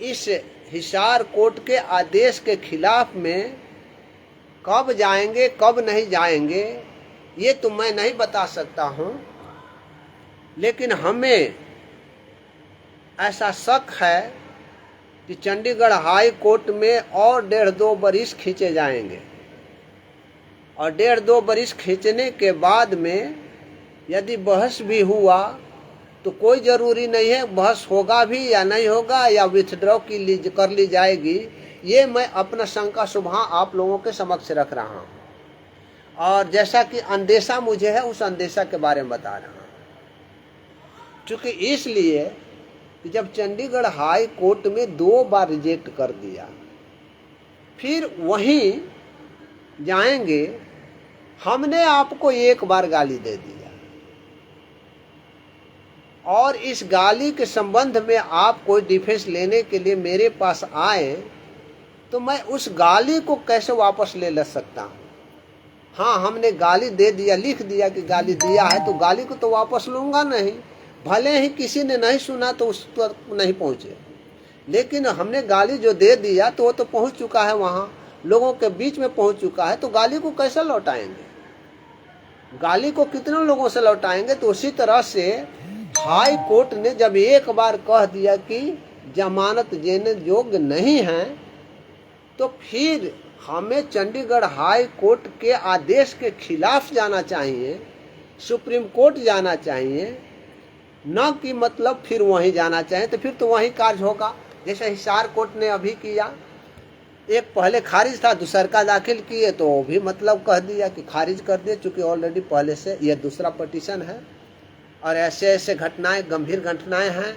इस हिसार कोर्ट के आदेश के खिलाफ में कब जाएंगे कब नहीं जाएंगे ये तो मैं नहीं बता सकता हूँ, लेकिन हमें ऐसा शक है कि चंडीगढ़ हाई कोर्ट में और 1.5-2 बरिस खींचे जाएंगे और 1.5-2 बरिस खींचने के बाद में यदि बहस भी हुआ तो कोई ज़रूरी नहीं है बहस होगा भी या नहीं होगा या विथड्रॉ कर ली जाएगी। ये मैं अपना शंका शुभा आप लोगों के समक्ष रख रहा हूँ और जैसा कि अंदेशा मुझे है उस अंदेशा के बारे में बता रहा हूँ। चूँकि इसलिए कि जब चंडीगढ़ हाई कोर्ट में 2 बार रिजेक्ट कर दिया, फिर वहीं जाएंगे। हमने आपको 1 बार गाली दे दिया और इस गाली के संबंध में आप कोई डिफेंस लेने के लिए मेरे पास आए तो मैं उस गाली को कैसे वापस ले सकता हूँ। हाँ, हमने गाली दे दिया, लिख दिया कि गाली दिया है, तो गाली को तो वापस लूँगा नहीं। भले ही किसी ने नहीं सुना तो उस पर नहीं पहुँचे, लेकिन हमने गाली जो दे दिया तो वो तो पहुँच चुका है, वहाँ लोगों के बीच में पहुँच चुका है, तो गाली को कैसे लौटाएंगे? गाली को कितने लोगों से लौटाएंगे? तो उसी तरह से हाई कोर्ट ने जब 1 बार कह दिया कि जमानत देने योग्य नहीं है, तो फिर हमें चंडीगढ़ हाई कोर्ट के आदेश के खिलाफ जाना चाहिए, सुप्रीम कोर्ट जाना चाहिए, न कि मतलब फिर वहीं जाना चाहिए। तो फिर तो वहीं कार्य होगा जैसे हिसार कोर्ट ने अभी किया। एक पहले खारिज था, दूसरा दाखिल किए तो वो भी मतलब कह दिया कि खारिज कर दिए, चूँकि ऑलरेडी पहले से यह दूसरा पटिशन है। और ऐसे ऐसे घटनाएं, गंभीर घटनाएं हैं।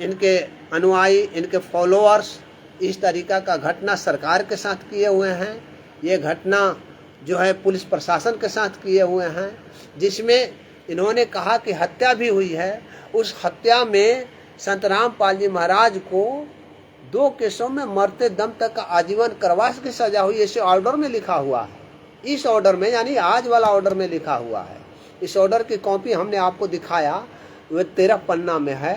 इनके अनुयायी, इनके फॉलोअर्स इस तरीका का घटना सरकार के साथ किए हुए हैं। ये घटना जो है पुलिस प्रशासन के साथ किए हुए हैं, जिसमें इन्होंने कहा कि हत्या भी हुई है। उस हत्या में संत रामपाल जी महाराज को 2 केसों में मरते दम तक का आजीवन कारावास की सजा हुई, ऐसे ऑर्डर में लिखा हुआ है। इस ऑर्डर में, यानी आज वाला ऑर्डर में लिखा हुआ है। इस ऑर्डर की कॉपी हमने आपको दिखाया, वह 13 पन्ना में है।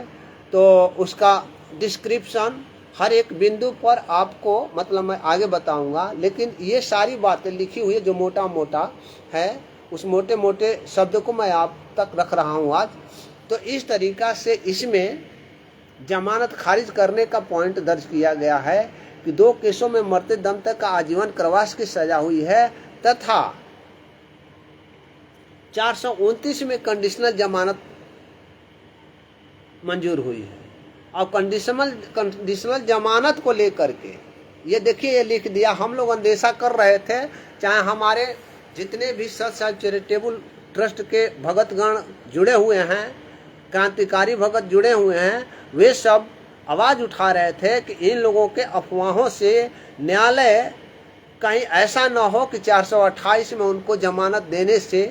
तो उसका डिस्क्रिप्शन हर एक बिंदु पर आपको मतलब मैं आगे बताऊंगा, लेकिन ये सारी बातें लिखी हुई है जो मोटा मोटा है, उस मोटे मोटे शब्द को मैं आप तक रख रहा हूँ आज। तो इस तरीका से इसमें जमानत खारिज करने का पॉइंट दर्ज किया गया है कि 2 केसों में मरते दम तक का आजीवन कारावास की सजा हुई है, तथा 429 में कंडीशनल जमानत मंजूर हुई है। और कंडीशनल जमानत को लेकर के ये देखिए, ये लिख दिया। हम लोग अंदेशा कर रहे थे, चाहे हमारे जितने भी सत साहिब चैरिटेबल ट्रस्ट के भगतगण जुड़े हुए हैं, क्रांतिकारी भगत जुड़े हुए हैं, वे सब आवाज उठा रहे थे कि इन लोगों के अफवाहों से न्यायालय कहीं ऐसा न हो कि 428 में उनको जमानत देने से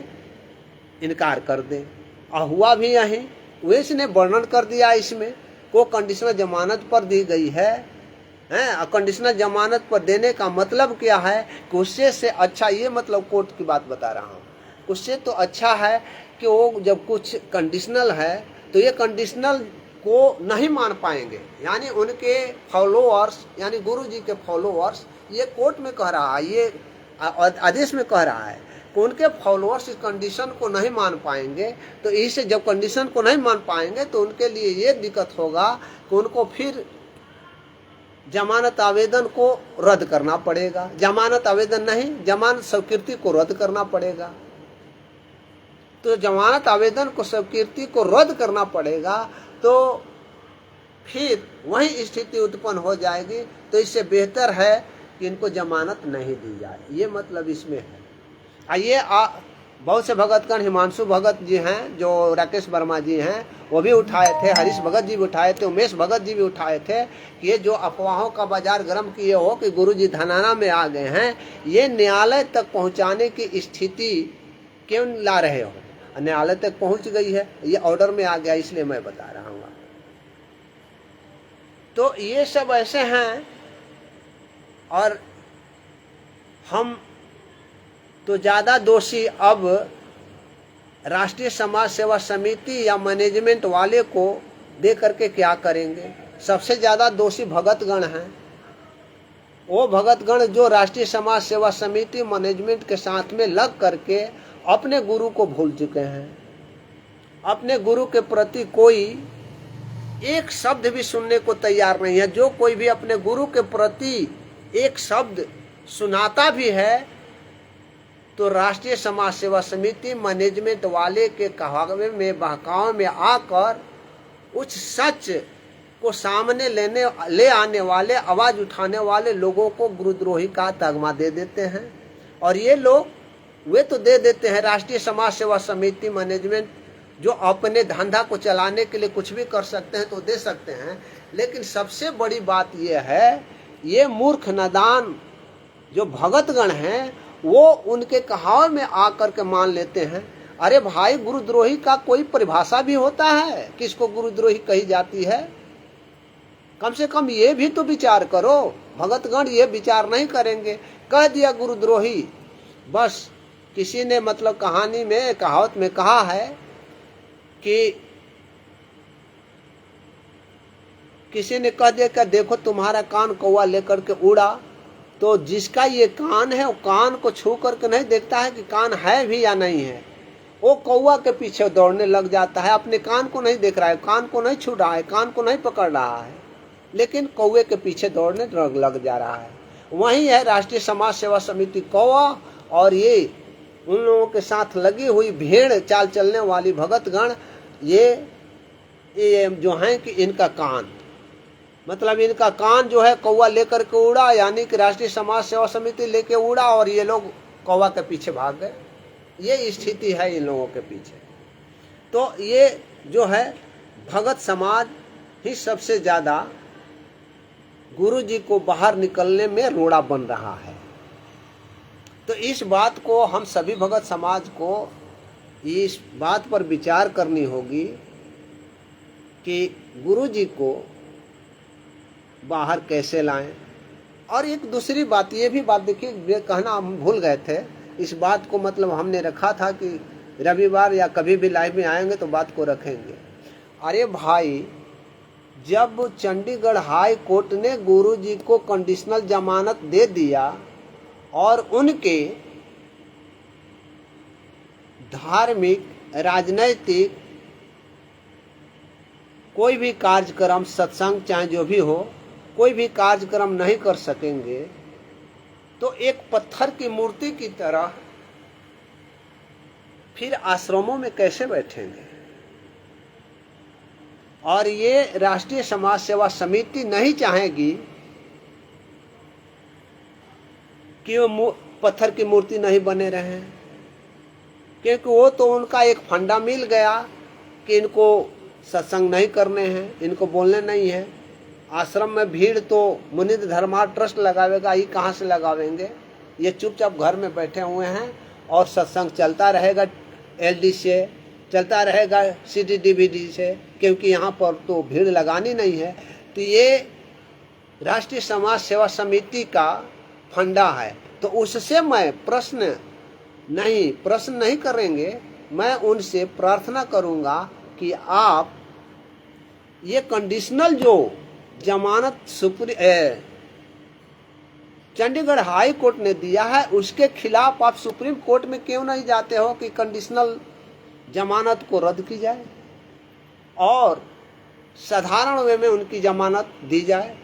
इनकार कर दे। और हुआ भी यही, वैसे ने वर्णन कर दिया इसमें को कंडीशनल जमानत पर दी गई है। कंडीशनल जमानत पर देने का मतलब क्या है कि उससे से अच्छा, ये मतलब कोर्ट की बात बता रहा हूँ, उससे तो अच्छा है कि वो जब कुछ कंडीशनल है तो ये कंडीशनल को नहीं मान पाएंगे, यानी उनके फॉलोअर्स, यानी गुरु जी के फॉलोअर्स, ये कोर्ट में कह रहा है, ये आदेश में कह रहा है कि उनके फॉलोअर्स इस कंडीशन को नहीं मान पाएंगे। तो इससे जब कंडीशन को नहीं मान पाएंगे तो उनके लिए ये दिक्कत होगा कि उनको फिर जमानत आवेदन को रद्द करना पड़ेगा। जमानत आवेदन नहीं, जमानत स्वीकृति को रद्द करना पड़ेगा। तो जमानत आवेदन को स्वीकृति को रद्द करना पड़ेगा, तो फिर वही स्थिति उत्पन्न हो जाएगी। तो इससे बेहतर है कि इनको जमानत नहीं दी जाए, ये मतलब इसमें है। आइए, बहुत से भगतगण, हिमांशु भगत जी हैं, जो राकेश वर्मा जी हैं, वो भी उठाए थे, हरीश भगत जी भी उठाए थे, उमेश भगत जी भी उठाए थे कि ये जो अफवाहों का बाजार गर्म किए हो कि गुरुजी धनाना में आ गए हैं, ये न्यायालय तक पहुंचाने की स्थिति क्यों ला रहे हो। न्यायालय तक पहुंच गई है, ये ऑर्डर में आ गया, इसलिए मैं बता रहा हूँ। तो ये सब ऐसे हैं। और हम तो ज़्यादा दोषी अब राष्ट्रीय समाज सेवा समिति या मैनेजमेंट वाले को दे करके क्या करेंगे। सबसे ज़्यादा दोषी भगतगण हैं, वो भगतगण जो राष्ट्रीय समाज सेवा समिति मैनेजमेंट के साथ में लग करके अपने गुरु को भूल चुके हैं। अपने गुरु के प्रति कोई एक शब्द भी सुनने को तैयार नहीं है। जो कोई भी अपने गुरु के प्रति एक शब्द सुनाता भी है तो राष्ट्रीय समाज सेवा समिति मैनेजमेंट वाले के कहवे में, बहकावे में आकर उस सच को सामने ले आने वाले, आवाज उठाने वाले लोगों को गुरुद्रोही का तगमा दे देते हैं। और ये लोग वे तो दे देते हैं, राष्ट्रीय समाज सेवा समिति मैनेजमेंट जो अपने धंधा को चलाने के लिए कुछ भी कर सकते हैं तो दे सकते हैं। लेकिन सबसे बड़ी बात यह है, ये मूर्ख नादान जो भगतगण हैं वो उनके कहावे में आकर के मान लेते हैं। अरे भाई, गुरुद्रोही का कोई परिभाषा भी होता है, किसको गुरुद्रोही कही जाती है। कम से कम ये भी तो विचार करो। भगतगण ये विचार नहीं करेंगे, कह दिया गुरुद्रोही, बस किसी ने मतलब कहानी में, कहावत में कहा है कि किसी ने कह दिया कि देखो तुम्हारा कान कौवा लेकर के उड़ा, तो जिसका ये कान है वो कान को छू करके नहीं देखता है कि कान है भी या नहीं है, वो कौवा के पीछे दौड़ने लग जाता है। अपने कान को नहीं देख रहा है, कान को नहीं छू रहा है, कान को नहीं पकड़ रहा है, लेकिन कौवे के पीछे दौड़ने लग जा रहा है। वही है राष्ट्रीय समाज सेवा समिति कौवा, और ये उन लोगों के साथ लगी हुई भेड़ चाल चलने वाली भगतगण, ये जो है कि इनका कान, मतलब इनका कान जो है कौवा लेकर के उड़ा, यानी कि राष्ट्रीय समाज सेवा समिति लेके उड़ा और ये लोग कौवा के पीछे भाग गए। ये स्थिति है इन लोगों के पीछे। तो ये जो है भगत समाज ही सबसे ज्यादा गुरु जी को बाहर निकलने में रोड़ा बन रहा है। तो इस बात को हम सभी भगत समाज को इस बात पर विचार करनी होगी कि गुरु जी को बाहर कैसे लाएं। और एक दूसरी बात, ये भी बात देखिए, कहना हम भूल गए थे इस बात को, मतलब हमने रखा था कि रविवार या कभी भी लाइव में आएंगे तो बात को रखेंगे। अरे भाई, जब चंडीगढ़ हाई कोर्ट ने गुरु जी को कंडीशनल जमानत दे दिया और उनके धार्मिक, राजनैतिक कोई भी कार्यक्रम, सत्संग चाहे जो भी हो, कोई भी कार्यक्रम नहीं कर सकेंगे, तो एक पत्थर की मूर्ति की तरह फिर आश्रमों में कैसे बैठेंगे। और ये राष्ट्रीय समाज सेवा समिति नहीं चाहेगी कि वो पत्थर की मूर्ति नहीं बने रहें, क्योंकि वो तो उनका एक फंडा मिल गया कि इनको सत्संग नहीं करने हैं, इनको बोलने नहीं है। आश्रम में भीड़ तो मुनिंद्र धर्मा ट्रस्ट लगावेगा, ये कहाँ से लगावेंगे। ये चुपचाप घर में बैठे हुए हैं और सत्संग चलता रहेगा, एलडी से चलता रहेगा, सीडी डीवीडी से, क्योंकि यहाँ पर तो भीड़ लगानी नहीं है। तो ये राष्ट्रीय समाज सेवा समिति का फंडा है, तो उससे मैं प्रश्न नहीं करेंगे। मैं उनसे प्रार्थना करूंगा कि आप ये कंडीशनल जो जमानत चंडीगढ़ हाई कोर्ट ने दिया है, उसके खिलाफ आप सुप्रीम कोर्ट में क्यों नहीं जाते हो कि कंडीशनल जमानत को रद्द की जाए और साधारण वे में उनकी जमानत दी जाए,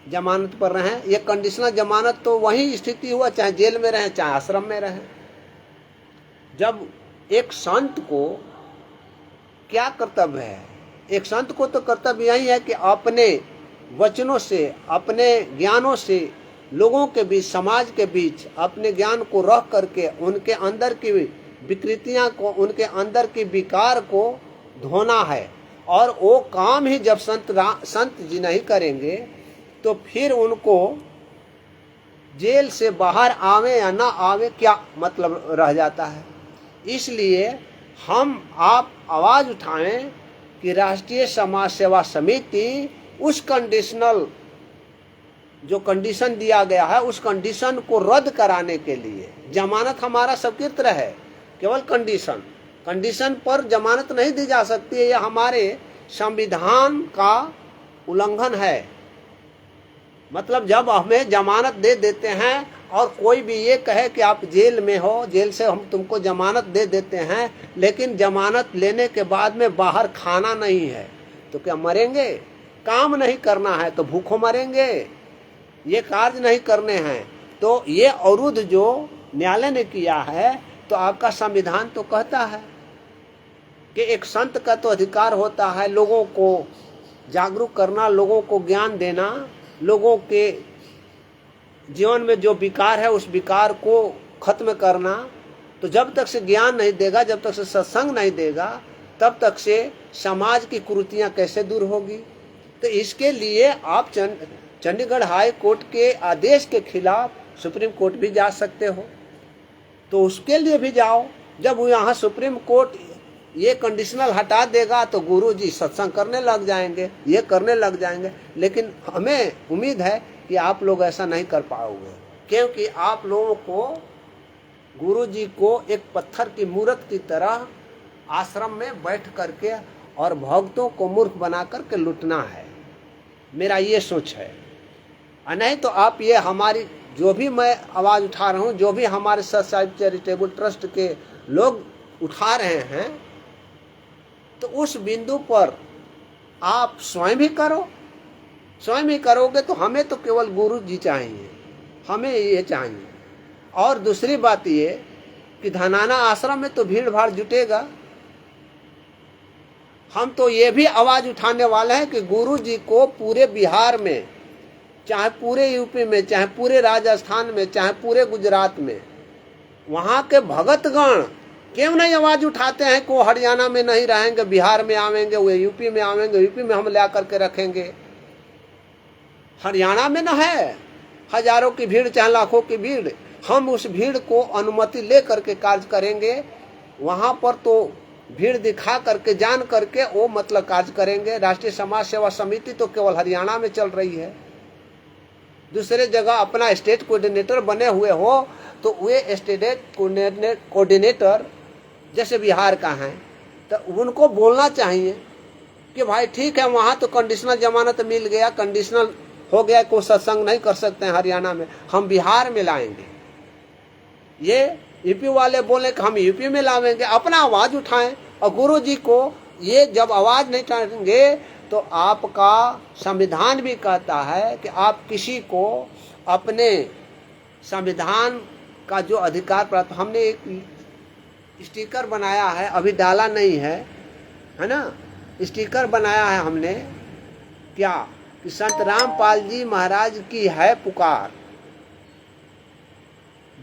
जमानत पर रहें। ये कंडीशनल जमानत तो वही स्थिति हुआ, चाहे जेल में रहें चाहे आश्रम में रहें। जब एक संत को क्या कर्तव्य है, एक संत को तो कर्तव्य यही है कि अपने वचनों से, अपने ज्ञानों से लोगों के बीच, समाज के बीच अपने ज्ञान को रख करके उनके अंदर की विकृतियां को, उनके अंदर की विकार को धोना है। और वो काम ही जब संत जी नहीं करेंगे तो फिर उनको जेल से बाहर आवे या ना आवे क्या मतलब रह जाता है। इसलिए हम आप आवाज उठाएं कि राष्ट्रीय समाज सेवा समिति उस कंडीशनल जो कंडीशन दिया गया है, उस कंडीशन को रद्द कराने के लिए, जमानत हमारा स्वीकृत है, केवल कंडीशन पर जमानत नहीं दी जा सकती है। यह हमारे संविधान का उल्लंघन है। मतलब जब हमें जमानत दे देते हैं और कोई भी ये कहे कि आप जेल में हो, जेल से हम तुमको जमानत दे देते हैं, लेकिन जमानत लेने के बाद में बाहर खाना नहीं है, तो क्या मरेंगे? काम नहीं करना है तो भूखों मरेंगे। ये कार्य नहीं करने हैं तो ये अवरुद्ध जो न्यायालय ने किया है, तो आपका संविधान तो कहता है कि एक संत का तो अधिकार होता है लोगों को जागरूक करना, लोगों को ज्ञान देना, लोगों के जीवन में जो विकार है उस विकार को खत्म करना। तो जब तक से ज्ञान नहीं देगा, जब तक से सत्संग नहीं देगा, तब तक से समाज की कुरीतियां कैसे दूर होगी। तो इसके लिए आप चंडीगढ़ हाई कोर्ट के आदेश के खिलाफ सुप्रीम कोर्ट भी जा सकते हो, तो उसके लिए भी जाओ। जब यहाँ सुप्रीम कोर्ट ये कंडीशनल हटा देगा तो गुरु जी सत्संग करने लग जाएंगे, ये करने लग जाएंगे। लेकिन हमें उम्मीद है कि आप लोग ऐसा नहीं कर पाओगे, क्योंकि आप लोगों को गुरु जी को एक पत्थर की मूर्त की तरह आश्रम में बैठ करके और भक्तों को मूर्ख बना करके लूटना है। मेरा ये सोच है। नहीं तो आप ये हमारी जो भी मैं आवाज़ उठा रहा हूँ, जो भी हमारे सत्साई चैरिटेबल ट्रस्ट के लोग उठा रहे हैं, तो उस बिंदु पर आप स्वयं भी करो। स्वयं ही करोगे तो हमें तो केवल गुरु जी चाहिए, हमें ये चाहिए। और दूसरी बात ये कि धनाना आश्रम में तो भीड़ भाड़ जुटेगा। हम तो ये भी आवाज उठाने वाले हैं कि गुरु जी को पूरे बिहार में, चाहे पूरे यूपी में, चाहे पूरे राजस्थान में, चाहे पूरे गुजरात में, वहाँ के भगतगण क्यों नहीं आवाज उठाते हैं कि वो हरियाणा में नहीं रहेंगे, बिहार में आवेंगे, वो यूपी में आवेंगे, यूपी में हम ला करके रखेंगे। हरियाणा में न है हजारों की भीड़ चाहे लाखों की भीड़, हम उस भीड़ को अनुमति ले करके कार्य करेंगे। वहाँ पर तो भीड़ दिखा करके जान करके वो मतलब कार्य करेंगे। राष्ट्रीय समाज सेवा समिति तो केवल हरियाणा में चल रही है, दूसरे जगह अपना स्टेट कोऑर्डिनेटर बने हुए हो तो वे स्टेट कोऑर्डिनेटर जैसे बिहार का है तो उनको बोलना चाहिए कि भाई ठीक है, वहाँ तो कंडीशनल जमानत मिल गया, कंडीशनल हो गया, कोई सत्संग नहीं कर सकते हैं हरियाणा में, हम बिहार में लाएंगे। ये यूपी वाले बोले कि हम यूपी में लावेंगे, अपना आवाज उठाएं। और गुरु जी को ये जब आवाज नहीं उठाएंगे तो आपका संविधान भी कहता है कि आप किसी को अपने संविधान का जो अधिकार प्राप्त, हमने एक स्टिकर बनाया है, अभी डाला नहीं है, है ना, स्टिकर बनाया है हमने क्या कि संत रामपाल जी महाराज की है पुकार,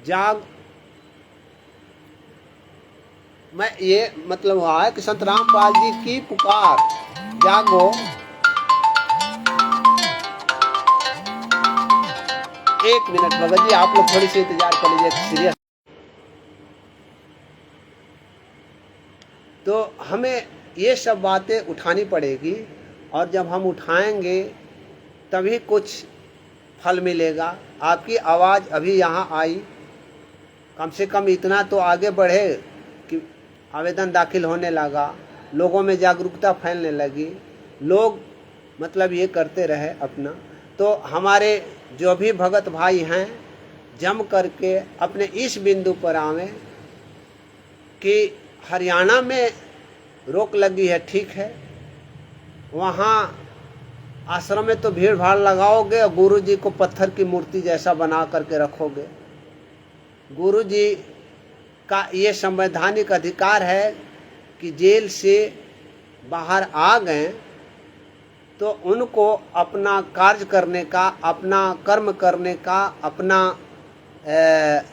जाग, मैं ये मतलब हुआ है कि संत रामपाल जी की पुकार, जागो। एक मिनट भगत जी, आप लोग थोड़ी सी इंतजार कर लीजिए, सीरियस। तो हमें ये सब बातें उठानी पड़ेगी और जब हम उठाएंगे तभी कुछ फल मिलेगा। आपकी आवाज़ अभी यहाँ आई, कम से कम इतना तो आगे बढ़े कि आवेदन दाखिल होने लगा, लोगों में जागरूकता फैलने लगी, लोग मतलब ये करते रहे अपना। तो हमारे जो भी भगत भाई हैं जम करके अपने इस बिंदु पर आवें कि हरियाणा में रोक लगी है, ठीक है, वहाँ आश्रम में तो भीड़ भाड़ लगाओगे और गुरु जी को पत्थर की मूर्ति जैसा बना करके रखोगे। गुरु जी का ये संवैधानिक अधिकार है कि जेल से बाहर आ गए तो उनको अपना कार्य करने का, अपना कर्म करने का, अपना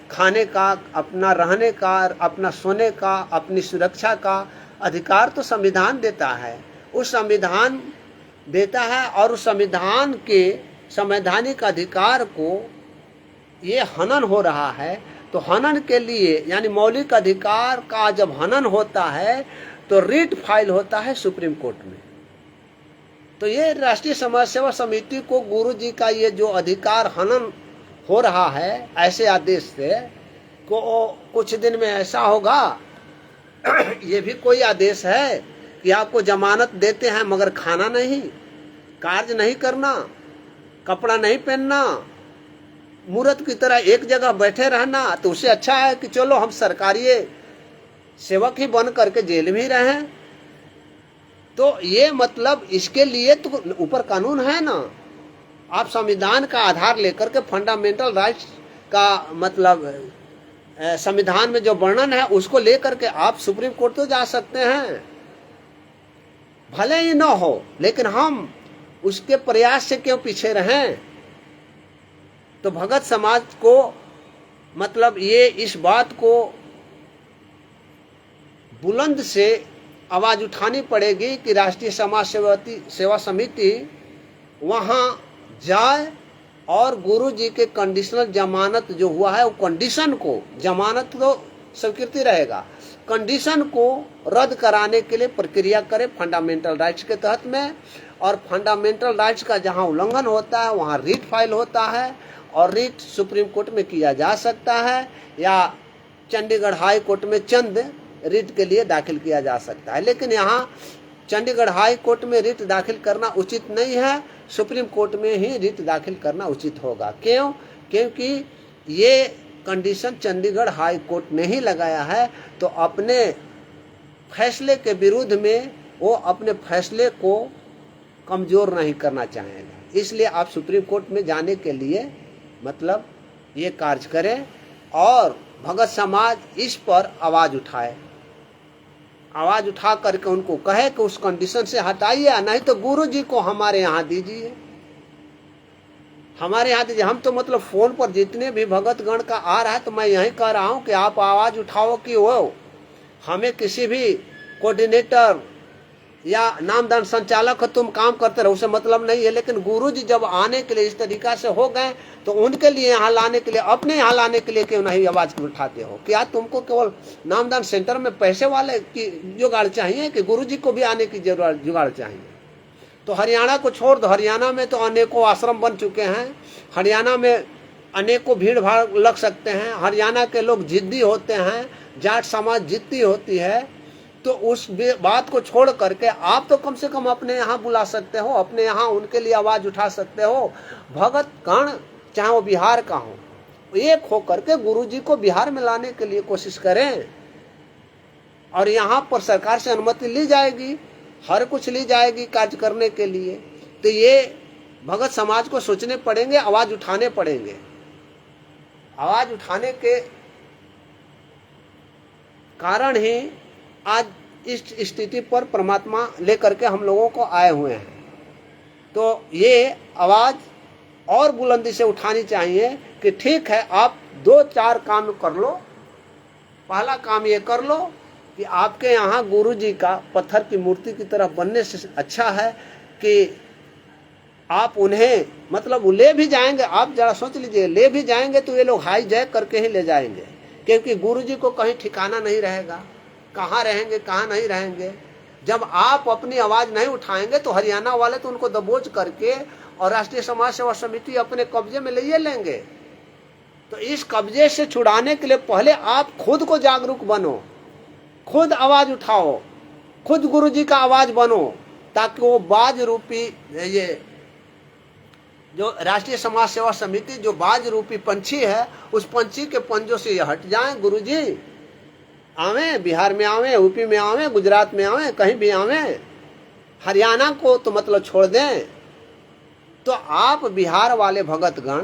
खाने का, अपना रहने का, अपना सोने का, अपनी सुरक्षा का अधिकार तो संविधान देता है। उस संविधान देता है और उस संविधान के संवैधानिक अधिकार को ये हनन हो रहा है। तो हनन के लिए यानी मौलिक अधिकार का जब हनन होता है तो रिट फाइल होता है सुप्रीम कोर्ट में। तो ये राष्ट्रीय समाज सेवा समिति को गुरु जी का ये जो अधिकार हनन हो रहा है ऐसे आदेश से, को कुछ दिन में ऐसा होगा ये भी कोई आदेश है कि आपको जमानत देते हैं मगर खाना नहीं, कार्य नहीं करना, कपड़ा नहीं पहनना, मूर्त की तरह एक जगह बैठे रहना, तो उससे अच्छा है कि चलो हम सरकारी सेवक ही बन करके जेल में ही रहें। तो ये मतलब इसके लिए तो ऊपर कानून है ना, आप संविधान का आधार लेकर के फंडामेंटल राइट्स का मतलब संविधान में जो वर्णन है उसको लेकर के आप सुप्रीम कोर्ट तो जा सकते हैं, भले ही न हो, लेकिन हम उसके प्रयास से क्यों पीछे रहें। तो भगत समाज को मतलब ये इस बात को बुलंद से आवाज उठानी पड़ेगी कि राष्ट्रीय समाज सेवा समिति वहां जाए और गुरु जी के कंडीशनल जमानत जो हुआ है वो कंडीशन को, जमानत तो स्वीकृति रहेगा, कंडीशन को रद्द कराने के लिए प्रक्रिया करे फंडामेंटल राइट्स के तहत में। और फंडामेंटल राइट्स का जहां उल्लंघन होता है वहां रीट फाइल होता है और रीट सुप्रीम कोर्ट में किया जा सकता है या चंडीगढ़ हाई कोर्ट में चंद रीट के लिए दाखिल किया जा सकता है। लेकिन यहाँ चंडीगढ़ हाई कोर्ट में रीट दाखिल करना उचित नहीं है, सुप्रीम कोर्ट में ही रीट दाखिल करना उचित होगा। क्यों? क्योंकि ये कंडीशन चंडीगढ़ हाई कोर्ट ने ही लगाया है, तो अपने फैसले के विरुद्ध में वो अपने फैसले को कमजोर नहीं करना चाहेगा। इसलिए आप सुप्रीम कोर्ट में जाने के लिए मतलब ये कार्य करें और भगत समाज इस पर आवाज उठाए, आवाज उठा करके उनको कहे कि उस कंडीशन से हटाइए, नहीं तो गुरु जी को हमारे यहाँ दीजिए, हमारे यहाँ दीजिए। हम तो मतलब फोन पर जितने भी भगत गण का आ रहा है तो मैं यही कह रहा हूँ कि आप आवाज उठाओ कि वो हमें किसी भी कोऑर्डिनेटर या नामदान संचालक हो, तुम काम करते रहो, उसे मतलब नहीं है। लेकिन गुरुजी जब आने के लिए इस तरीका से हो गए तो उनके लिए यहाँ लाने के लिए, अपने यहाँ लाने के लिए क्यों नहीं आवाज उठाते हो? क्या तुमको केवल नामदान सेंटर में पैसे वाले की जुगाड़ चाहिए कि गुरुजी को भी आने की जुगाड़ चाहिए? तो हरियाणा को छोड़ दो, हरियाणा में तो अनेकों आश्रम बन चुके हैं, हरियाणा में अनेकों भीड़ भाड़ लग सकते हैं, हरियाणा के लोग जिद्दी होते हैं, जाट समाज जिद्दी होती है। तो उस बात को छोड़ करके आप तो कम से कम अपने यहाँ बुला सकते हो, अपने यहाँ उनके लिए आवाज उठा सकते हो। भगत गण चाहे वो बिहार का हो, एक हो करके गुरुजी को बिहार में लाने के लिए कोशिश करें। और यहाँ पर सरकार से अनुमति ली जाएगी, हर कुछ ली जाएगी कार्य करने के लिए। तो ये भगत समाज को सोचने पड़ेंगे, आवाज उठाने पड़ेंगे। आवाज उठाने के कारण ही आज इस स्थिति पर परमात्मा लेकर के हम लोगों को आए हुए हैं। तो ये आवाज और बुलंदी से उठानी चाहिए कि ठीक है, आप 2-4 काम कर लो। पहला काम ये कर लो कि आपके यहाँ गुरुजी का पत्थर की मूर्ति की तरह बनने से अच्छा है कि आप उन्हें मतलब ले भी जाएंगे। आप जरा सोच लीजिए, ले भी जाएंगे तो ये लोग हाई जैक करके ही ले जाएंगे, क्योंकि गुरुजी को कहीं ठिकाना नहीं रहेगा, कहाँ रहेंगे कहाँ नहीं रहेंगे। जब आप अपनी आवाज नहीं उठाएंगे तो हरियाणा वाले तो उनको दबोच करके और राष्ट्रीय समाज सेवा समिति अपने कब्जे में ले लेंगे। तो इस कब्जे से छुड़ाने के लिए पहले आप खुद को जागरूक बनो, खुद आवाज उठाओ, खुद गुरुजी का आवाज बनो, ताकि वो बाज रूपी ये जो राष्ट्रीय समाज सेवा समिति जो बाज रूपी पंछी है, उस पंछी के पंजों से ये हट जाएं। गुरुजी आवे, बिहार में आवे, यूपी में आवे, गुजरात में आवे, कहीं भी आवे, हरियाणा को तो मतलब छोड़ दें। तो आप बिहार वाले भगतगण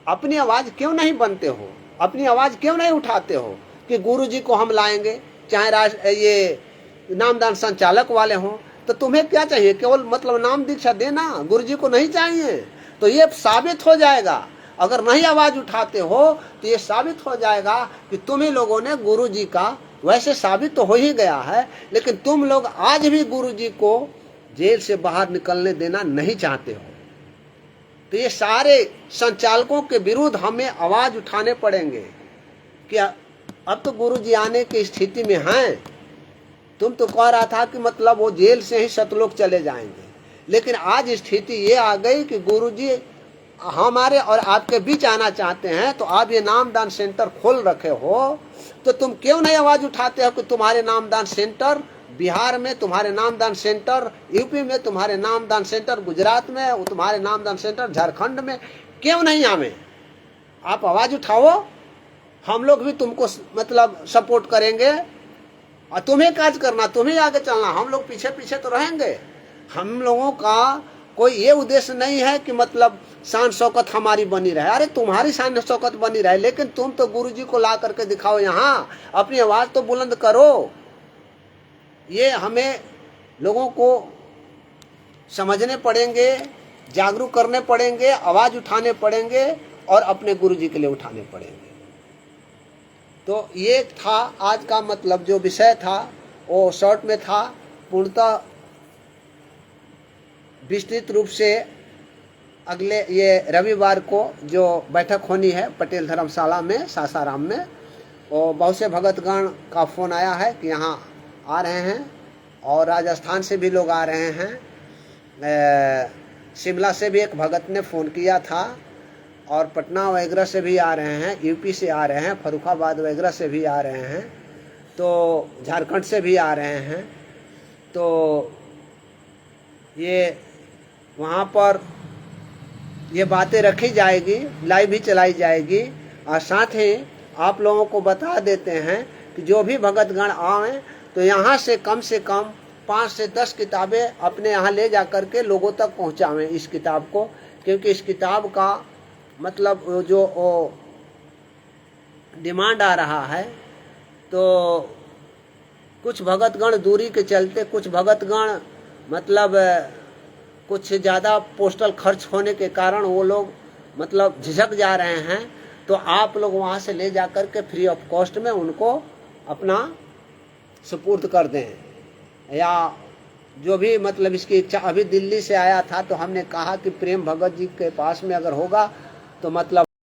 अपनी आवाज क्यों नहीं बनते हो, अपनी आवाज क्यों नहीं उठाते हो कि गुरुजी को हम लाएंगे, चाहे ये नामदान संचालक वाले हों। तो तुम्हें क्या चाहिए? केवल मतलब नाम दीक्षा देना, गुरुजी को नहीं चाहिए। तो ये साबित हो जाएगा, अगर नहीं आवाज उठाते हो तो ये साबित हो जाएगा कि तुम ही लोगों ने गुरुजी का, वैसे साबित तो हो ही गया है, लेकिन तुम लोग आज भी गुरुजी को जेल से बाहर निकलने देना नहीं चाहते हो। तो ये सारे संचालकों के विरुद्ध हमें आवाज उठाने पड़ेंगे कि अब तो गुरुजी आने की स्थिति में हैं। तुम तो कह रहा था कि मतलब वो जेल से ही सतलोक चले जाएंगे, लेकिन आज स्थिति ये आ गई कि गुरुजी हमारे और आपके बीच आना चाहते हैं। तो आप ये नामदान सेंटर खोल रखे हो, तो तुम क्यों नहीं आवाज उठाते हो कि तुम्हारे नामदान सेंटर बिहार में, तुम्हारे नामदान सेंटर यूपी में, तुम्हारे नामदान सेंटर गुजरात में, तुम्हारे नामदान सेंटर झारखंड में क्यों नहीं आवे? आप आवाज उठाओ, हम लोग भी तुमको मतलब सपोर्ट करेंगे। और तुम्हें कार्य करना, तुम्हें आगे चलना, हम लोग पीछे पीछे तो रहेंगे। हम लोगों का कोई ये उद्देश्य नहीं है कि मतलब शान शौकत हमारी बनी रहे। अरे तुम्हारी शान शौकत बनी रहे, लेकिन तुम तो गुरुजी को ला करके दिखाओ, यहाँ अपनी आवाज तो बुलंद करो। ये हमें लोगों को समझने पड़ेंगे, जागरूक करने पड़ेंगे, आवाज उठाने पड़ेंगे और अपने गुरुजी के लिए उठाने पड़ेंगे। तो ये था आज का मतलब जो विषय था, वो शॉर्ट में था। पूर्णतः विस्तृत रूप से अगले ये रविवार को जो बैठक होनी है पटेल धर्मशाला में सासाराम में, और बहुत से भगतगण का फ़ोन आया है कि यहाँ आ रहे हैं, और राजस्थान से भी लोग आ रहे हैं, शिमला से भी एक भगत ने फ़ोन किया था, और पटना वगैरह से भी आ रहे हैं, यूपी से आ रहे हैं, फर्रुखाबाद वगैरह से भी आ रहे हैं, तो झारखंड से भी आ रहे हैं। तो ये वहाँ पर ये बातें रखी जाएगी, लाइव भी चलाई जाएगी। और साथ ही आप लोगों को बता देते हैं कि जो भी भगतगण आएँ तो यहाँ से कम 5 से 10 किताबें अपने यहाँ ले जा कर के लोगों तक पहुँचावें इस किताब को, क्योंकि इस किताब का मतलब जो डिमांड आ रहा है। तो कुछ भगतगण दूरी के चलते, कुछ भगतगण मतलब कुछ ज़्यादा पोस्टल खर्च होने के कारण वो लोग मतलब झिझक जा रहे हैं। तो आप लोग वहाँ से ले जा कर के फ्री ऑफ कॉस्ट में उनको अपना सुपुर्द कर दें, या जो भी मतलब इसकी इच्छा, अभी दिल्ली से आया था तो हमने कहा कि प्रेम भगत जी के पास में अगर होगा तो मतलब